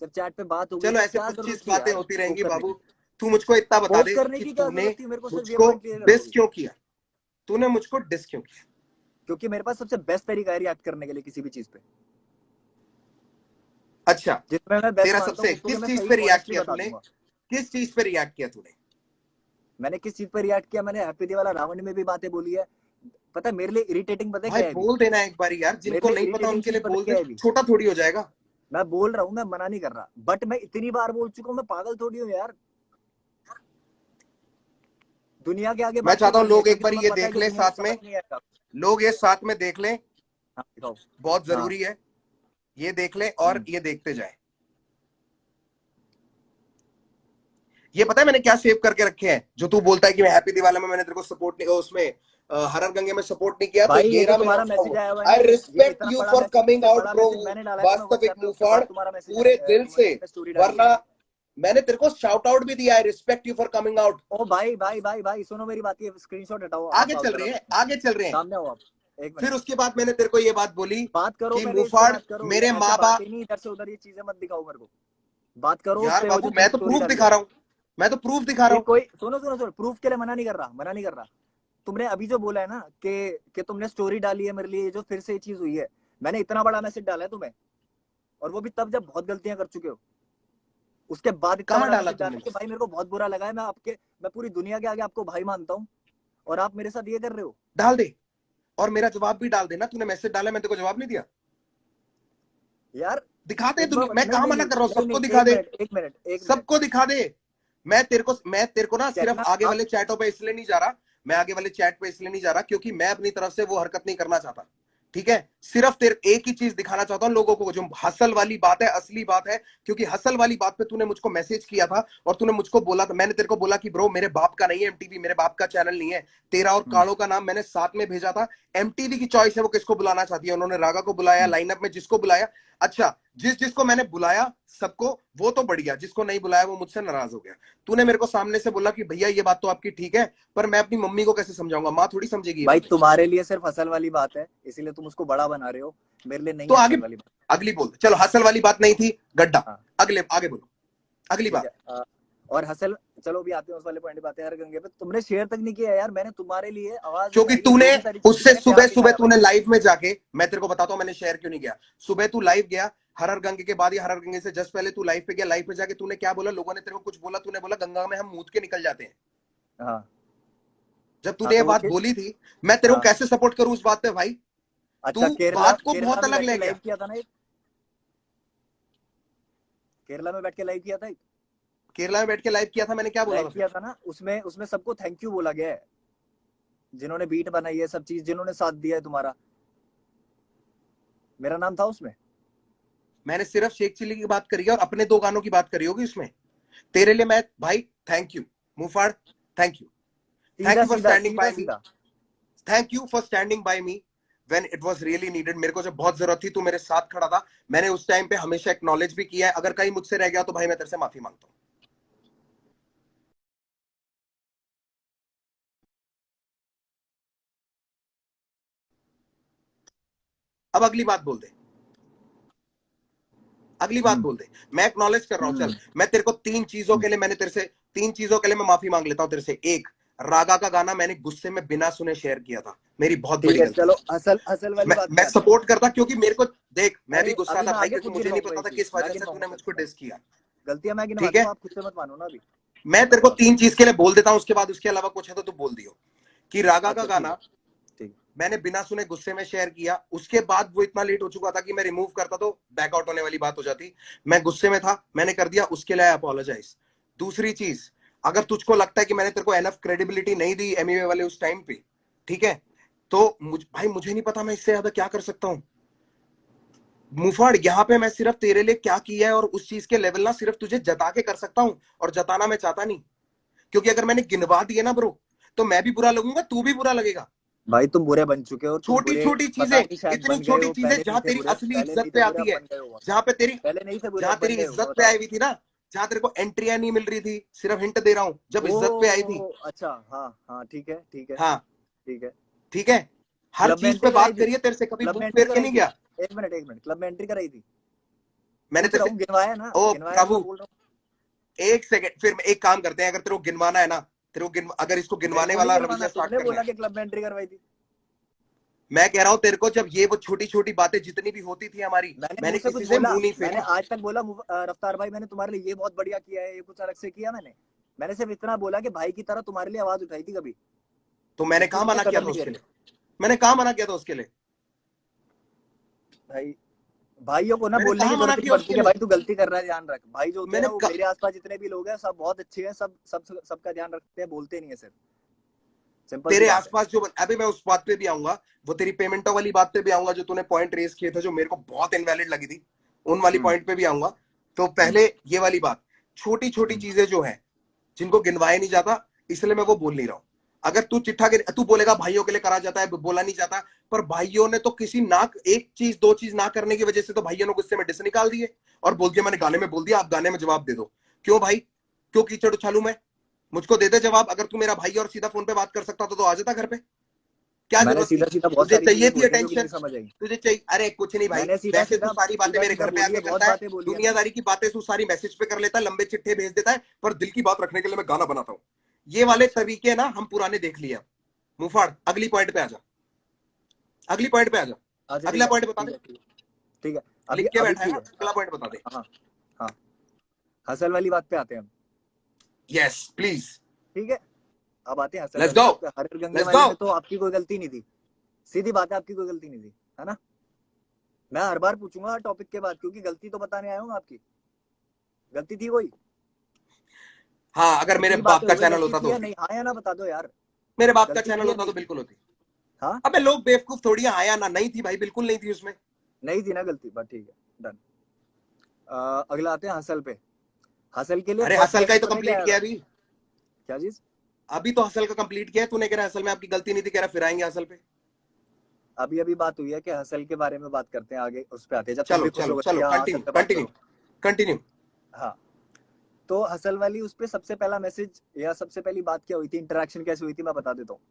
जब चैट पे बात हो गई
चलो
तो
ऐसे
क्या जरूरत
25
थी
बातें
यार
होती
पोक
रहेंगी
करने
बाबू।
की?
तू मुझको इतना बता
पोक
दे
करने
कि
की क्या
तूने
जरूरत थी? मेरे को सिर्फ ये
मुझको
पॉइंट क्लियर करो
डिस
अभी।
क्यों किया? तूने मुझको डिस क्यों किया?
क्योंकि मेरे पास सबसे बेस्ट तरीका है रिएक्ट करने के लिए किसी भी चीज पे।
अच्छा,
जिसमें मैं बेस्ट
तेरा
मानता हूँ
सबसे
उसको
किस
मैं
चीज
सही
पे रिएक्ट
ऑनेस्टली
किया
बता
तूने?
दूंगा।
किस चीज पे रिएक्ट किया तूने?
मैंने किस चीज पर रिएक्ट किया? मैंने हैप्पी दिवाला रावण में भी बातें बोली है। पता है मेरे लिए इरिटेटिंग पता है
भाई
क्या है अभी?
बोल देना एक बार यार,
मेरे
जिनको
लिए
नहीं पता
इरिटेटिंग
उनके लिए
चीज पता है
बोल
क्या
दे,
है अभी?
छोटा थोड़ी हो जाएगा।
मैं बोल रहा हूँ, मैं मना नहीं कर रहा, बट मैं इतनी बार बोल चुका हूँ, मैं पागल थोड़ी हूँ यार। दुनिया के आगे
मैं
बात क्यों
चाहता हूँ
करनी है?
लोग एक
क्योंकि
बार
तुम्हें
ये
पता है
देख
कि
ले
दुनिया को
साथ
समझ
में,
नहीं आएगा।
लोग ये साथ में देख लें,
हाँ दिखाओ।
बहुत
हाँ
जरूरी है। ये देख ले और ये देखते जाए। ये पता है मैंने क्या सेव करके रखे हैं? जो तू बोलता है कि मैं हैप्पी दिवाली में मैंने तेरे को सपोर्ट नहीं, उसमें हर हर गंगे में सपोर्ट नहीं किया, तो
भाई ये
ये
जो
रहा मेरा
तुम्हारा मैसेज
फॉर्म।
आया हुआ है ना,
आई
ये
रिस्पेक्ट
इतना
यू
बड़ा
फॉर
मैसेज,
कमिंग
इससे
आउट
बड़ा
ब्रो,
मैसेज मैंने डाला है तो मैं
वास्तविक
व्हाट्सएप पे उसके बाद
मूफाड़।
तुम्हारा मैसेज
पूरे दिल से,
पे स्टोरी डाली है।
वरना मैंने तेरे को शाउट आउट भी दिया है, respect you for coming out.
ओ भाई भाई भाई भाई सुनो मेरी बात, ये स्क्रीनशॉट हटाओ,
आगे चल रहे हैं, आगे चल रहे हैं।
सामने आओ आप, एक
फिर
मिनट
उसके बाद मैंने तेरे को ये बात बोली
बात करो,
कि
पहले इस पे
मुफाड़
बात करो,
मेरे
ये ऐसे
माँ
बात
बाप।
ही नहीं, इधर से उधर ये चीजें मत दिखाओ मेरे को, बात करो उस
यार
पे, वो
बाबू
जो
मैं तो
स्टोरी
प्रूफ
डाली
दिखा
है।
रहा हूँ, मैं तो प्रूफ दिखा रहा
ये
हूँ।
कोई सुनो सुनो सुनो, प्रूफ के लिए मना नहीं कर रहा, मना नहीं कर रहा। तुमने अभी जो बोला है ना कि तुमने स्टोरी डाली है मेरे लिए, जो फिर से ये चीज हुई है, मैंने इतना बड़ा मैसेज डाला है तुम्हें, और वो भी तब जब बहुत गलतियां कर चुके हो, उसके बाद इतना
कहाँ
बड़ा
डाला
मैसेज डाला
तूने?
कि भाई मेरे को बहुत बुरा लगा है, मैं पूरी दुनिया के आगे आपको भाई मानता हूँ, और आप मेरे साथ ये कर रहे हो।
डाल दे, और मेरा जवाब भी डाल देना। तूने मैसेज डाला, मैं तेरे को जवाब नहीं दिया।
यार
दिखा दे
एक बार,
दुनिया, मैं
नहीं
कहाँ
नहीं
मना
नहीं
कर रहा हूँ,
नहीं
सबको
नहीं,
दिखा
एक
दे,
मिनट एक मिनट एक मिनट।
सबको दिखा दे। मैं तेरे को ना सिर्फ
कहना
आगे
आप,
वाले चैटों पे इसलिए नहीं जा रहा, मैं आगे वाले चैट पे इसलिए नहीं जा रहा क्योंकि मैं अपनी तरफ से वो हरकत नहीं करना चाहता। ठीक है, सिर्फ तेरे एक ही चीज दिखाना चाहता हूं लोगों को, जो हसल वाली बात है, असली बात है। क्योंकि हसल वाली बात पे तूने मुझको मैसेज किया था और तूने मुझको बोला था, मैंने तेरे को बोला कि ब्रो मेरे बाप का नहीं है एमटीवी, मेरे बाप का चैनल नहीं है। तेरा और काड़ो का नाम मैंने साथ में भेजा था। एमटीवी की चॉइस है वो किसको बुलाना चाहती है, उन्होंने रागा को बुलाया, लाइनअप में जिसको बुलाया। अच्छा, जिसको मैंने बुलाया सबको, वो तो बढ़िया, जिसको नहीं बुलाया वो मुझसे नाराज हो गया। तूने मेरे को सामने से बोला कि भैया ये बात तो आपकी ठीक है, पर मैं अपनी मम्मी को कैसे समझाऊंगा, माँ थोड़ी समझेगी ये
भाई
बात।
तुम्हारे लिए सिर्फ हसल वाली बात है, इसीलिए तुम उसको बड़ा बना रहे हो, मेरे लिए नहीं
तो
है
आगे
हसल वाली बात।
अगली बोल, चलो हसल वाली बात नहीं थी, गड्ढा।
हाँ
अगले आगे बोलो, अगली
ठीक
बात।
है, और हसल, चलो भी आते हैं उस वाले पॉइंट पे, आते हैं हर गंगे पे। तुमने शेयर तक नहीं किया यार, मैंने तुम्हारे लिए आवाज
क्योंकि
उठाई है,
तूने
जो भी सारी चीजें,
उससे
मैंने
सुबह
प्यार
सुबह
दिखाया भाई।
तूने लाइव में जाके, मैं तेरे को बताता हूं मैंने शेयर क्यों नहीं किया। सुबह तू लाइव गया, हर गंगे के बाद या हर गंगे से जस्ट पहले तू लाइव पे गया। लाइव पे जाके तूने क्या बोला, लोगों ने तेरे को कुछ बोला, तूने बोला गंगा में हम मूत के निकल जाते हैं।
हाँ
जब
हाँ
तूने ये
तो
बात बोली थी, मैं तेरे को
हाँ
कैसे सपोर्ट करूं उस बात पे भाई।
अच्छा,
तू
केरला
बात को
केरला
बहुत
में
अलग
बैठ के
ले
लाइव
गया।
किया था ना, एक केरला में बैठ के लाइव किया था, एक
केरला में बैठ के लाइव किया था, मैंने क्या बोला
लाइव
था फिर?
किया था ना, उसमें उसमें सबको थैंक यू बोला गया है, जिन्होंने बीट बनाई है, सब चीज जिन्होंने साथ दिया है तुम्हारा, मेरा नाम था उसमें।
मैंने सिर्फ शेख चिल्ली की बात करी है और अपने 2 गानों की बात करी होगी उसमें। तेरे लिए मैं भाई थैंक यू मुफाड़, थैंक यू, थैंक
सीधा
यू फॉर
सीधा
स्टैंडिंग
सीधा
बाय मी,
सीधा।
Thank you for standing by me when it was really needed. मेरे को जब बहुत जरूरत थी तू मेरे साथ खड़ा था। मैंने उस टाइम पे हमेशा एक्नॉलेज भी किया है। अगर कहीं मुझसे रह गया तो भाई मैं तेरे से माफी मांगता हूं। अब अगली बात बोल दे, अगली बात
हम्म
बोल दे। मैं एक्नॉलेज कर रहा हूं, चल
हम्म
मैं तेरे को 3 चीजों के लिए, मैंने तेरे से 3 चीजों के लिए मैं माफी मांग लेता हूं तेरे से। एक, रागा का गाना मैंने गुस्से में बिना सुने शेयर किया था, मेरी बहुत
ठीक
बड़ी
है,
गलती
चलो
है।
हसल हसल वाली बात पे
मैं
आते हैं।
सपोर्ट करता क्योंकि मेरे को देख, मैं भी
अरे
गुस्सा
अभी
था
मैं
भाई
आगे
क्योंकि
खुद
मुझे नहीं
गिनवाऊंगा ये
पता था
चीज,
किस
मैं
वजह से
गिनवाऊंगा
तूने
चल,
मुझको डिस किया।
गलतियां मैं
ठीक
गिनवाता
है,
हूँ, आप खुद से मत मानो ना अभी।
मैं तेरे को 3 चीज के लिए बोल देता हूं, उसके बाद उसके अलावा कुछ है तो तू बोल दियो। कि रागा का
अच्छा ठीक है,
गाना
ठीक
मैंने बिना सुने गुस्से में शेयर किया, उसके बाद वो इतना लेट हो चुका था कि मैं रिमूव करता तो बैकआउट होने वाली बात हो जाती। मैं गुस्से में था, मैंने कर दिया, उसके लिए अपोलोजाइज। दूसरी चीज, अगर तुझको लगता है कि मैंने तेरे को एनफ क्रेडिबिलिटी नहीं दी एमईए वाले उस टाइम पे, ठीक है, तो भाई मुझे नहीं पता मैं इससे ज्यादा क्या कर सकता हूं। मुफाड़ यहाँ पे मैं सिर्फ तेरे लिए क्या किया है और उस चीज के लेवल ना सिर्फ तुझे जता के कर सकता हूं, और जताना मैं चाहता नहीं। क्योंकि अगर मैंने गिनवा दिए ना ब्रो, तो मैं भी बुरा लगूंगा, तू भी बुरा लगेगा।
भाई, तुम बुरे बन चुके हो, और तुम
छोटी
बुरे
छोटी
पता
चीजें,
नहीं शायद
इतनी
बन गए
छोटी
हो,
चीजें
पहले नहीं
जहां
थे
तेरी
बुरे,
असली
पहले
इज्जत
नहीं
पे
थे बुरे,
आती
अब
है,
बन गए हो,
जहां पे तेरी
पहले नहीं थे बुरे,
जहां
अब
तेरी
बन गए हो,
इज्जत पे
बताओ।
आई हुई थी ना, जहां तेरे को एंट्रियां नहीं मिल रही थी, सिर्फ हिंट दे रहा हूं, जब इज्जत पे आई थी।
ओ अच्छा, हाँ हाँ ठीक है ठीक है
हाँ,
ठीक है।
ठीक है, हर
क्लब में
चीज पे
एंट्री कराई
बात
थी,
करिए, तेरे से कभी
क्लब में
मुंह
एंट्री
फेर के
कराई
नहीं
थी,
गया।
एक मिनट, क्लब में एंट्री कराई थी,
मैंने
पूछ
तेरे
रहा हूँ, गिनवाया ना,
से, ओ
गिनवाया तो मैं
प्रभु,
बोल रहा हूँ।
एक सेकंड, फिर एक काम करते हैं, अगर तेरे को गिनवाना है ना, तेरे को अगर इसको
मेरे
गिनवाने
को नहीं
वाला
गिनवाना,
रवैया स्टार्ट
तुमने
करना
बोला
है,
कि क्लब में एंट्री करवाई थी।
मैं कह रहा हूं तेरे को, जब ये वो छोटी छोटी बातें जितनी भी होती थी हमारी,
मैंने मुंह
मैंने
से कुछ
किसी से
बोला,
मुंह नहीं
मैंने
फेरा।
आज तक बोला रफ्तार भाई मैंने तुम्हारे लिए ये बहुत बढ़िया किया है, ये कुछ अलग से किया मैंने? मैंने सिर्फ इतना बोला कि भाई की तरह तुम्हारे लिए आवाज उठाई थी कभी,
तो मैंने
जिसकी
कहा
तुमने
मना किया
कदर
था
नहीं
उसके
करी।
लिए, मैंने कहा मना किया था उसके लिए,
भाई, भाइयों को ना
मैंने
बोलने की
कहा मना
जरूरत नहीं
किया
पड़ती
उसके
कि
लिए।
भाई तू गलती कर रहा है, ध्यान रख। भाई जो होते हैं
मैंने
ना, वो
कहा,
मेरे आसपास जितने भी लोग हैं सब बहुत अच्छे हैं, सब सब सबका ध्यान रखते हैं, बोलते नहीं है सिर्फ, सिंपल सी
तेरे
बात है।
आसपास जो, अभी मैं उस बात पे भी आऊंगा, वो तेरी पेमेंटों वाली बात पे भी आऊंगा, जो तूने पॉइंट रेस किए थे जो मेरे को बहुत इनवैलिड लगी थी, उन वाली
हम्म
पॉइंट पे भी आऊंगा। तो
हम्म
पहले ये वाली बात, छोटी छोटी
हम्म
चीजें जो है, जिनको गिनवाया नहीं जाता, इसलिए मैं वो बोल नहीं रहा हूं। अगर तू चिट्ठा तू बोलेगा भाइयों के लिए करा जाता है, बोला नहीं जाता, पर भाइयों ने तो किसी ना, एक चीज दो चीज ना करने की वजह से तो भाइयों ने गुस्से में डिस निकाल दिए और बोल दिया, मैंने गाने में बोल दिया, आप गाने में जवाब दे दो। क्यों भाई, क्यों कीचड़ उछालू मैं? मुझको दे दे जवाब। अगर तू मेरा भाई और सीधा फोन पे बात कर सकता तो आ जाता घर पे। क्या
मैंने
जरूरत थी?
सीधा सीधा बहुत
तुझे
सारी चीजें
चाहिए थी
बोली हैं जो कि
अटेंशन,
नहीं समझ आई।
तुझे चाहिए, अरे कुछ नहीं भाई,
मैंने सीधा
वैसे तू
सीधा
सारी बातें
सीधा
मेरे
सीधा
घर पे
बोली है,
आके
बहुत
करता है,
बातें बोली है मैंने।
दुनियादारी की बातें तू सारी मैसेज पे कर लेता है, लंबे चिट्ठे भेज देता है, पर दिल की बात रखने के लिए मैं गाना बनाता हूँ। ये वाले
अच्छा
तरीके ना हम पुराने देख लिए। अब मुंहफाड़, अगली पॉइंट पे आ जा, अगली पॉइंट पे आ जा,
अच्छा, ठीक
अगला
है
पॉइंट बता
ठीक
दे।
है ठीक है ठीक है। अभी
लिख के
अभी
बैठा है
ठीक
ना,
है।
अगला पॉइंट बता दे।
हाँ हाँ, हसल वाली बात पे आते हैं हम।
यस प्लीज,
ठीक है, अब आते हैं हसल
लेट्स
वाली
गो,
बात पे। हर गंगे
लेट्स
वाले
गो।
में तो आपकी कोई गलती नहीं थी। सीधी बात है, आपकी कोई गलती नहीं थी, है ना। मैं हर बार पूछूंगा हर टॉपिक के बाद, क्योंकि गलती तो बताने आया हूँ आपकी। गलती थी कोई?
हाँ, अगर मेरे
इतनी
बाप
बातें
का
हो गई,
चैनल
गलती
होता
थी
तो
या
होती,
नहीं, हाँ या ना बता दो यार।
मेरे बाप का
गलती
चैनल
थी या
होता
नहीं
तो
थी?
बिल्कुल होती।
हाँ,
अबे लोग बेवकूफ थोड़ी है, आया ना, नहीं थी भाई, बिल्कुल नहीं थी उसमें।
नहीं थी ना गलती, बस ठीक है, डन। अगला आते हैं हसल पे। हसल के लिए
अरे
फर्स्ट
हसल का ही
क्वेश्चन
तो
पता है क्या
कंप्लीट
आया
किया
था?
अभी,
क्या चीज?
अभी तो हसल का कंप्लीट किया है। तूने कह रहा हसल में आपकी गलती नहीं थी, कह रहा फिर आएंगे हसल पे।
अभी अभी बात हुई है कि हसल के बारे में बात करते हैं, आगे उस पे आते हैं जब तुम
चलो
भी खुश
चलो
होगे
चलो,
कि हाँ हसल
कंटिन्यू
पे बात
कंटिन्यू
करो।
कंटिन्यू।
हाँ, तो हसल वाली उस पे सबसे पहला मैसेज या सबसे पहली बात क्या हुई थी, इंटरेक्शन कैसे हुई थी, मैं बता देता हूँ।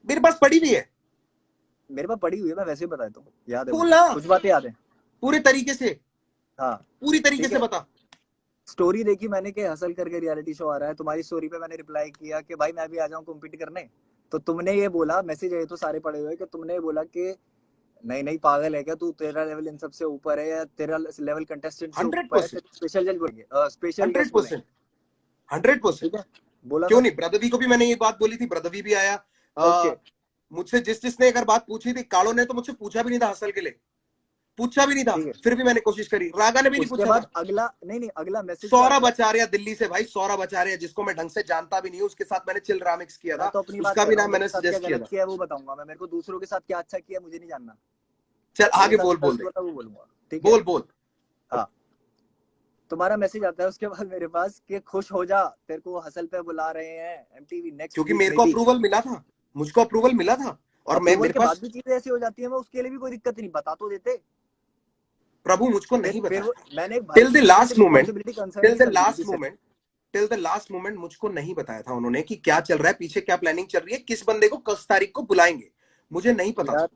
मेरे पास पड़ी भी है,
मेरे पास पड़ी हुई है, मैं वैसे ही बता देता हूँ, याद है
बोल
मुझे,
ना,
कुछ बातें याद है।
पूरे तरीके से,
हाँ,
पूरी तरीके
ठीक
से
है।
बता।
स्टोरी देखी मैंने कि हसल करके रियलिटी शो आ रहा है, तुम्हारी स्टोरी पे मैंने रिप्लाई किया कि भाई मैं भी आ जाऊं कॉम्पीट करने। तो तुमने ये बोला, मैसेज है तो सारे पड़े हुए, कि तुमने ये बोला कि नहीं नहीं पागल है क्या तू, तेरा लेवल इन सबसे ऊपर है, या तेरा लेवल कंटेस्टेंट से
हंड्रेड
ऊपर है,
परसेंट
तेरे स्पेशल जज बोलेंगे, स्पेशल
हंड्रेड
गेस्ट बोलेंगे।
परसेंट 100%।
ठीक है, बोला
क्यों
मैंने।
नहीं, ब्रदवी को भी मैंने ये बात बोली थी, ब्रदवी भी आया।
ओके,
मुझसे जिसने अगर बात पूछी थी, कालो ने तो मुझसे पूछा भी नहीं था हसल के लिए, पूछा भी नहीं था,
ठीक है।
फिर भी मैंने कोशिश करी। रागा ने भी नहीं
उसके
पूछा
बाद
था।
अगला, नहीं नहीं, अगला मैसेज क्या
सौरभ
आता है?
आचार्य दिल्ली से, भाई सौरभ आचार्य, जिसको मैं ढंग से जानता भी नहीं हूँ, उसके साथ मैंने चिल रामिक्स किया
मैं
था,
तो अपनी बात
उसका
कर
भी
रहा
नाम
हूँ, मेरे
मैंने
साथ क्या
सजेस्ट किया
गलत
था।
किया है वो बताऊंगा मैं, मेरे को दूसरों के साथ क्या अच्छा किया मुझे नहीं जानना।
चल
मेरे
आगे
साथ
बोल,
जो
बोल
गलत
दे,
हुआ था वो बोलूंगा, ठीक है।
बोल बोल।
हाँ, तुम्हारा मैसेज आता है उसके बाद मेरे पास कि खुश हो जा, तेरे को हसल पे बुला रहे हैं एमटीवी नेक्स्ट
क्योंकि
वीक
मेरे
में
को
भी।
अप्रूवल मिला था, मुझको अप्रूवल मिला था, और मैं,
अप्रूवल
मेरे
के बाद
पास,
भी चीजें ऐसी हो जाती है, मैं उसके लिए भी कोई दिक्कत नहीं, बता तो देते।
प्रभु मुझको नहीं
फिर
बताया।
मैंने भाई
टिल द
किसी से
last moment,
responsibility concern
till
नहीं
द
समझी
लास्ट
किसी से।
Moment, till the last moment मुझको नहीं बताया था उन्होंने कि क्या चल रहा है पीछे, क्या प्लानिंग चल रही है, किस बंदे को किस तारीख को बुलाएंगे, मुझे नहीं पता था।
यार,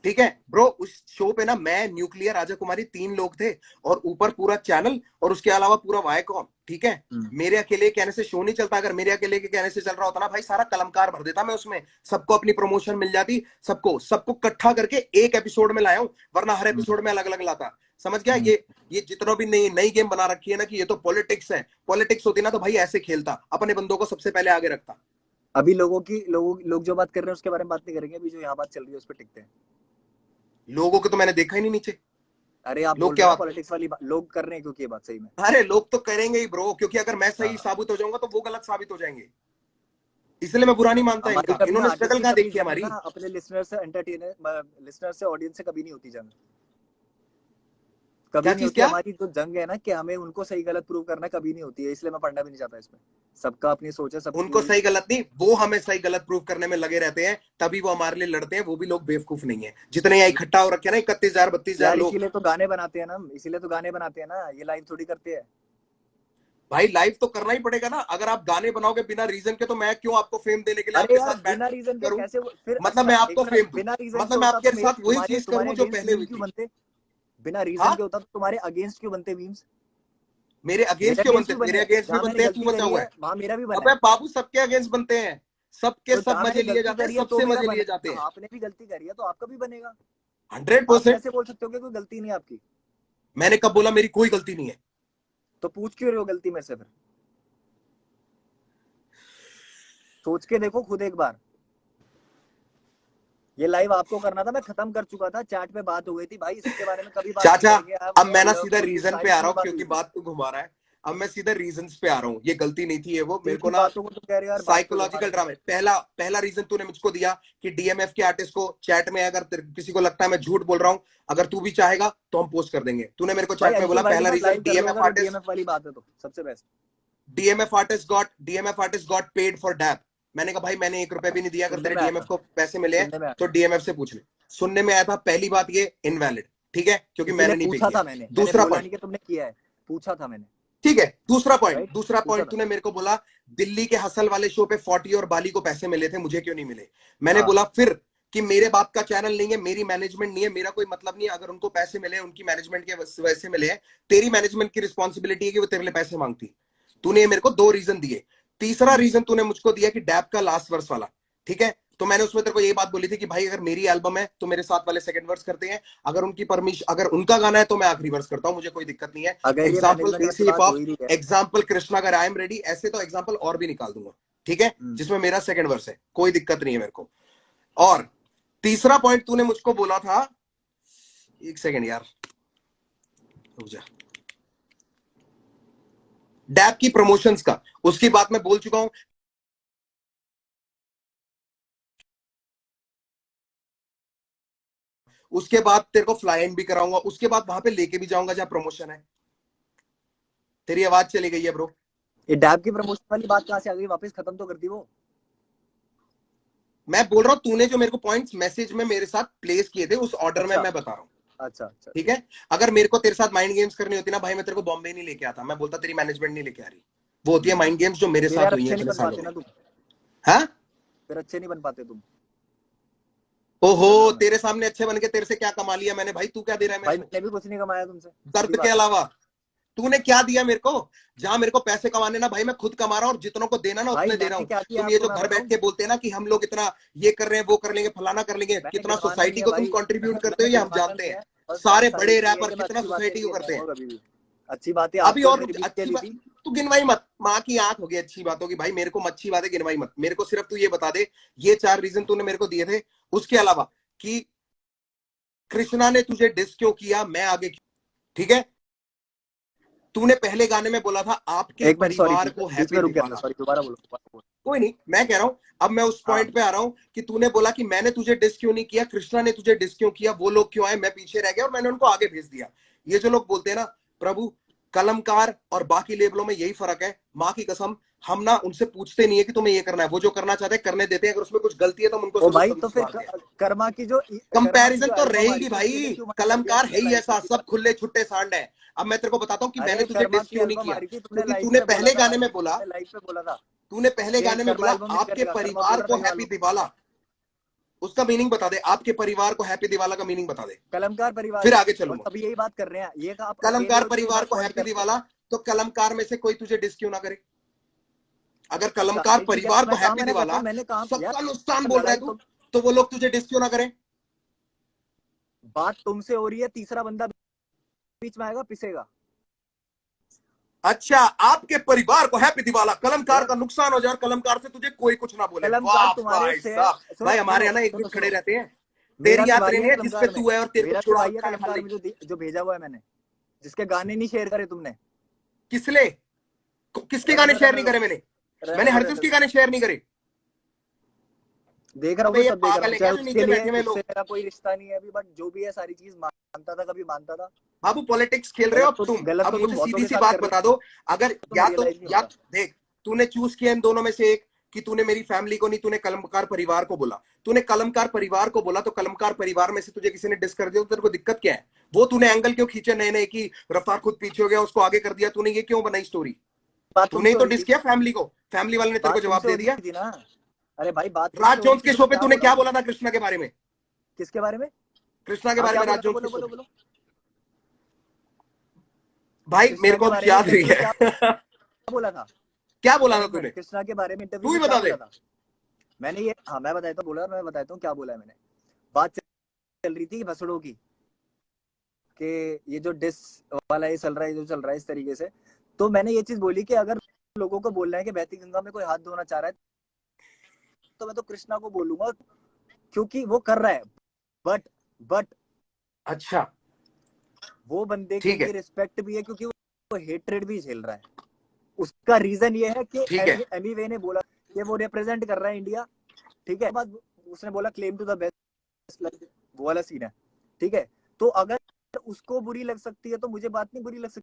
ठीक है ब्रो, उस शो पे ना मैं, न्यूक्लियर, राजा कुमारी, 3 लोग थे, और ऊपर पूरा चैनल, और उसके अलावा पूरा वायकॉम। ठीक है, मेरे अकेले कहने से शो नहीं चलता। अगर मेरे अकेले के कहने से चल रहा होता ना भाई, सारा कलमकार भर देता मैं उसमें, सबको अपनी प्रमोशन मिल जाती, सबको सबको इकट्ठा करके एक एपिसोड में लाया हूं, वरना हर एपिसोड में अलग अलग लाता। समझ गया? ये जितना भी नई नई गेम बना रखी है ना कि ये तो पॉलिटिक्स है, पॉलिटिक्स होती ना तो भाई ऐसे खेलता, अपने बंदों को सबसे पहले आगे रखता।
अभी लोग जो बात कर रहे हैं उसके बारे में बात नहीं करेंगे, अभी जो यहाँ बात चल रही है उस पर टिकते हैं।
लोगों को तो मैंने देखा ही नहीं नीचे,
अरे आप
लोग
बोल रहे
क्या
हो ना
बात,
पॉलिटिक्स वाली बात, लोग कर रहे हैं क्योंकि ये बात सही में।
अरे लोग तो करेंगे ही ब्रो, क्योंकि अगर मैं सही
हाँ,
साबित हो जाऊंगा तो वो गलत साबित हो जाएंगे, इसलिए मैं बुरा नहीं मानता
हमारी
इनका।
कभी ना
इन्होंने
आर्टिस्ट
स्ट्रगल
की
कहां
कभी
देखी है
जंग
हमारी?
ना अपने लिसनर से एंटरटेनर, लिसनर से ऑडियंस से कभी नहीं होती जंग, कभी
क्या
नहीं
चीज,
होती।
क्या?
हमारी जो जंग है ना कि हमें उनको सही गलत प्रूव करना, कभी नहीं होती है, इसलिए मैं पढ़ना भी नहीं चाहता इसमें। सबका अपनी सोच है
उनको
सबकी।
सही गलत नहीं, वो हमें सही गलत प्रूव करने में लगे रहते हैं, तभी वो हमारे लिए लड़ते हैं। वो भी लोग बेवकूफ नहीं है जितने यहाँ इकट्ठा हो रखे हैं ना, 31,000 32,000
यार
लोग।
इसीलिए तो गाने बनाते हैं ना हम, इसीलिए तो गाने बनाते हैं ना, ये लाइव थोड़ी करते हैं।
भाई लाइव तो करना ही पड़ेगा ना, अगर आप गाने बनाओगे बिना रीजन के, तो मैं क्यों आपको फेम देने के लिए
अरे
आपके
यार
साथ बैठ
बिना रीजन के
करूं?
कैसे फिर,
मतलब
अच्छा
मैं
एक
आपको
मिनट,
फेम दूं,
बिना रीजन के
मतलब मैं
होता
आपके
तो मेरे
साथ वही
तुम्हारे
चीज
तुम्हारे
करूं जो
अगेंस्ट
पहले
मीम
हुई
क्यों
थी।
बनते? बिना रीजन
हाँ,
के होता तो तुम्हारे अगेंस्ट क्यों बनते मीम्स?
मेरे
मेरे
अगेंस्ट क्यों
अगेंस्ट
बनते?
क्यों
मेरे
बने?
अगेंस्ट भी
जहां मैंने
बनते हैं, तू
गलती
बचा
करी
हुआ
है
है।
वहां मेरा भी बना
अबे
है।
बाबू, सबके अगेंस्ट बनते हैं, सबके
तो
सब
जहां
मजे
मैंने
लिए
गलती
जाते हैं,
करी है तो
सबसे
मेरा
मजे
बना
लिए
है,
जाते
तो
हैं।
आपने भी गलती करी है तो आपका भी बनेगा।
हंड्रेड
आप
परसेंट
कैसे बोल सकते हो कि कोई गलती नहीं है आपकी?
मैंने कब बोला मेरी कोई गलती नहीं है?
तो पूछ क्यों रहे हो गलती मेरे से फिर? सोच के देखो खुद एक बार। ये लाइव आपको करना था, मैं खत्म कर चुका था, चैट पे बात हो गई थी भाई, इसके बारे में कभी बात नहीं
चाचा,
करेंगे।
अब मैं ना
लव
सीधा
फॉर यू
रीजन पे
सारी
आ रहा
सीधी
हूँ,
बात हुई
क्योंकि
थी।
बात तो घुमा रहा है। अब मैं सीधा रीजंस पे आ रहा हूँ, ये गलती नहीं थी, ये वो मेरे को
सीधी
ना
बातों को तो कह रहे हो यार, बात तो घुमा
साइकोलॉजिकल
रहे हो।
ड्रामा। पहला पहला रीजन तूने मुझको दिया कि डीएमएफ के आर्टिस्ट को चैट में, अगर किसी को लगता है मैं झूठ बोल रहा हूँ, अगर तू भी चाहेगा तो हम पोस्ट कर देंगे। तूने मेरे को
भाई
चैट में बोला
अंशुल भाई के
पहला
साथ
रीजन,
लाइव कर लो अगर डीएमएफ वाली बात है तो सबसे best.
DMF artist got paid for dap. मैंने कहा भाई मैंने 1 रुपया भी नहीं दिया, अगर
सुनने
तेरे
में आया
डीएमएफ
था,
को पैसे मिले हैं
सुनने में आया
तो
था,
डीएमएफ से पूछ ले। सुनने में आया था, पहली बात ये इनवैलिड, ठीक है, क्योंकि
इसीलिए
मैंने नहीं पे
पूछा
किया।
था मैंने
दूसरा
बोला
पॉइंट,
नहीं कि तुमने किया है, पूछा था मैंने।
ठीक है, दूसरा
राइट,
पॉइंट
पूछा था।
तूने मेरे को बोला दिल्ली के हसल वाले शो पे 40 और बाली को पैसे मिले थे, मुझे क्यों नहीं मिले? मैंने
हाँ
बोला फिर कि मेरे बाप का चैनल नहीं है, मेरी मैनेजमेंट नहीं है, मेरा कोई मतलब नहीं है। अगर उनको पैसे मिले उनकी मैनेजमेंट के वजह से मिले हैं, तेरी मैनेजमेंट की रिस्पॉन्सिबिलिटी है कि वो तेरे लिए पैसे मांगती। तूने मेरे को 2 रीजन दिए। तीसरा रीजन तूने मुझको दिया कि डैप का लास्ट वर्स वाला, ठीक है, तो मैंने उसमें तेरे को ये बात बोली थी कि भाई अगर मेरी एल्बम है तो मेरे साथ वाले सेकंड वर्स करते हैं, अगर उनकी परमिशन, अगर उनका गाना है तो मैं आखिरी वर्स करता हूं, मुझे कोई दिक्कत नहीं है।
अगर ये
एग्जाम्पल
मैनेजमेंट
देसी
वाली
हिप
बात हो
हॉप,
ही रही है।
एग्जाम्पल कृष्णा का आई एम रेडी, ऐसे तो एग्जाम्पल और भी निकाल दूंगा, ठीक है, जिसमें मेरा सेकंड वर्स है, कोई दिक्कत नहीं है मेरे को। और तीसरा पॉइंट तूने मुझको बोला था, एक सेकंड यार रुक जा, डैप की प्रमोशंस का, उसकी बात मैं बोल चुका हूं। उसके बाद तेरे को फ्लाई इन भी कराऊंगा, उसके बाद वहां पे लेके भी जाऊंगा जहां प्रमोशन है। तेरी आवाज चली गई है ब्रो।
ये डैब की प्रमोशन वाली बात कहाँ से आ गई? वापस खत्म तो कर दी वो।
मैं बोल रहा हूं तूने जो मेरे को पॉइंट्स मैसेज में मेरे साथ प्लेस किए थे उस ऑर्डर में
अच्छा
मैं बता रहा हूं,
अच्छा अच्छा
ठीक है। अगर मेरे को तेरे साथ माइंड गेम्स करनी होती ना भाई, मैं तेरे को बॉम्बे नहीं लेके आता, मैं बोलता तेरी मैनेजमेंट नहीं लेके आ रही। वो होती है माइंड गेम्स जो मेरे
फिर
साथ
यार
हुई है
अच्छे नहीं
इतने
बन
सालों
पाते
में।
ना तुम।
हाँ,
फिर अच्छे नहीं बन पाते तुम
ओहो,
झगड़ों में।
तेरे सामने अच्छे बन के तेरे से क्या कमा लिया मैंने भाई? तू क्या दे रहा है मेरे
भाई
को
मैंने भी कुछ नहीं कमाया तुमसे, सीधी
दर्द के
बात है।
अलावा? तूने क्या दिया मेरे को? जहां मेरे को पैसे कमाने ना भाई, मैं खुद कमा रहा हूँ और जितनों को देना ना
भाई
उतने दे रहा
मैंने
हूँ।
क्या किया
तुम ये जो
आपको मैं
घर बैठ
बताऊं?
के बोलते हैं ना कि हम लोग इतना ये कर रहे हैं, वो कर लेंगे, फलाना कर लेंगे,
मैंने
कितना
गिनवाना नहीं
सोसाइटी
है
को तुम
भाई।
कंट्रीब्यूट करते
मैंने
हो ये हम
गिनवाना
जानते
नहीं
हैं।
है। बस बात
सारे
सारी
बड़े
इतनी है
रैपर
कि मैं
कितना
अच्छी बातें
सोसाइटी को
नहीं
करते
कहता
हैं।
हूँ कभी भी। अच्छी बातें
अभी
आपकी और
और
मेरी बीच के
अच्छी
ली
बात,
थी।
तू गिनवाई मत, माँ की आंख होगी अच्छी बातों की भाई, मेरे को अच्छी बातें गिनवाई मत। मेरे को सिर्फ तू ये बता दे, ये 4 रीजन तूने मेरे को दिए थे, उसके अलावा कि कृष्णा ने तुझे डिस क्यों किया, मैं आगे क्यों, ठीक है। तूने पहले गाने में बोला था आपके
एक मिनट, सॉरी
परिवार को
बीच में
हैप्पी
रुक गया था,
दिवाला।
सॉरी दोबारा बोलो दोबारा बोलो।
कोई नहीं, मैं कह रहा हूं, अब मैं उस
हाँ
पॉइंट पे आ रहा हूं कि तूने बोला कि मैंने तुझे डिस क्यों नहीं किया, कृष्णा ने तुझे डिस क्यों किया, वो लोग क्यों आए, मैं पीछे रह गया और मैंने उनको आगे भेज दिया। ये जो लोग बोलते हैं ना प्रभु, कलमकार और बाकी लेबलों में यही फर्क है, माँ की कसम। हम ना उनसे पूछते नहीं है कि तुम्हें ये करना है, वो जो करना चाहते हैं करने देते हैं, अगर उसमें कुछ गलती है तो हम उनको
ओ
जरूर
भाई तो फिर
सुधारते हैं।
कर्मा की
कंपैरिजन
जो
तो
एल्बम आ रही
रहेगी
थी उसके
भाई,
लिए क्यों मना कर दिया
कलमकार
तुमने
है ही
लाइव पे?
ऐसा,
सीधी
सब
बात है।
खुले छुट्टे सांड है। अब मैं तेरे को बताता हूँ कि मैंने
अरे
तुझे
कर्मा
डिस
की
क्यों नहीं
एल्बम आ
किया,
रही थी, तुमने
क्योंकि
लाइव
तूने
पे बोला
पहले
था
गाने
भाई,
में बोला,
तुमने लाइव पे बोला था
तूने पहले
कि
गाने में
कर्मा
बोला
एल्बम नहीं
आपके
करेगा, कर्मा बोल
परिवार
रहा
को
था ये
हैप्पी
वालों।
दिवाला। उसका मीनिंग बता दे, आपके परिवार को हैप्पी दिवाला का मीनिंग बता दे,
कलमकार परिवार
फिर
को,
आगे
और
चलूंगा।
सब यही बात कर रहे हैं, ये आप अकेले
कलमकार
हो जो ये
परिवार
बात
को
पॉइंट
हैप्पी
करते हो।
दिवाला, तो कलमकार में से कोई तुझे डिस क्यों ना करे? अगर कलमकार
सारी चीजें
परिवार को
मैं कहा
हैप्पी
मैंने करता
दिवाला
हूँ, मैंने कहा यार
सबका नुकसान बोल रहा है
लड़ाई
तू,
तो
तो वो लोग तुझे डिस क्यों ना करें?
बात तुमसे हो रही है, तीसरा बंदा बीच में आएगा पिसेगा।
अच्छा, आपके परिवार को हैप्पी दिवाला, कलमकार
यार
का नुकसान हो जाए और कलमकार से तुझे कोई कुछ ना बोले,
कलमकार
वाह
तुम्हारे
भाई
उससे है।
साहब। भाई
सुनो
हमारे
सुनो
यहाँ ना एक दिन
सुनो
खड़े
सुनो,
रहते हैं,
मेरा
तेरी
भी
यात्रा
भाई है
नहीं है जिसपे
कलमकार में,
तू है और तेरे को
मेरा भी
छुड़ा
भाई है
रखा है
कलमकार
खाली।
में जो भेजा हुआ है मैंने, जिसके गाने नहीं शेयर करे तुमने।
किसले? किसके गाने शेयर
रहने
नहीं
दो
करे मैंने?
रहने
मैंने
दो
हर
रहने
किसके
दो।
गाने शेयर नहीं करे।
देख रहा हूँ
अबे
मैं,
ये
सब देख रहा
पागल
हूँ,
है क्या
चाहे
जो
उसके
नीचे
लिए,
बैठे हुए
उससे
लोग?
मेरा कोई रिश्ता नहीं है अभी, बट जो भी है सारी चीज मानता था, कभी मानता था।
बाबू पॉलिटिक्स खेल रहे हो अब तुम।
गलत
अब
तो तुम
मुझे
बहुतों
सीधी
के
सी
साथ
बात
कर रहे
बता दो, अगर
हो, तुम्हें रियलाइज नहीं हो
या
रहा।
देख, तूने चूज किया इन दोनों में से एक, कि तूने मेरी फैमिली को नहीं, तूने कलमकार परिवार को बोला। तूने कलमकार परिवार को बोला तो कलमकार परिवार में से तुझे किसी ने डिस कर दिया तो तेरे को दिक्कत क्या है? वो तूने एंगल क्यों खींचे नए नए कि रफ्तार खुद पीछे हो गया उसको आगे कर दिया? तूने ये क्यों बनाई स्टोरी?
बात
तूने ही
तुमसे हो
तो
रही
डिस
थी,
किया फैमिली को, फैमिली वाले ने तेरे को
बात
जवाब
तुमसे हो
दे
रही
दिया।
थी ना। अरे भाई बात
राज
तुमसे हो रही
जोन्स
थी
के
तो
शो
मैं
पे
क्या
तूने
बोल रहा
क्या
हूँ।
बोला था कृष्णा के बारे में?
किसके बारे में?
कृष्णा के
हाँ
बारे
क्या
में,
बोला
राज
था,
जोन्स के
बोलो
शो
बोलो
पे।
बोलो।
भाई मेरे
कृष्णा
को
के
अब
बारे में
याद नहीं
इंटरव्यू में क्या
है।
बोला था?
क्या बोला
सुनो
था
एक
तूने?
मिनट, कृष्णा के बारे में
तू
इंटरव्यू
ही
में क्या
बता दे।
बोला था? मैंने ये, हाँ मैं बताता हूँ, बोला मैं बताता हूँ क्या बोला है मैंने। बात चल रही थी भसड़ों की, कि ये जो डिस वाला ये चल रहा है, जो चल रहा है इस तरीके से, तो मैंने ये चीज बोली कि अगर लोगों को बोलना है कि बहती गंगा में कोई हाथ धोना चाह रहा है, तो मैं तो कृष्णा को बोलूंगा, क्योंकि वो कर रहा है। बट
अच्छा,
वो बंदे के
ठीक
लिए
है,
रिस्पेक्ट भी है, क्योंकि वो हेट्रेड भी झेल रहा है। उसका रीजन ये है कि
ठीक है,
एमी वे ने बोला कि वो रिप्रेजेंट कर रहा है इंडिया, ठीक है। बाद उसने बोला क्लेम टू द बेस्ट, वो वाला सीन है, ठीक है। तो अगर उसको बुरी लग सकती है तो मुझे बात नहीं बुरी लग सकती।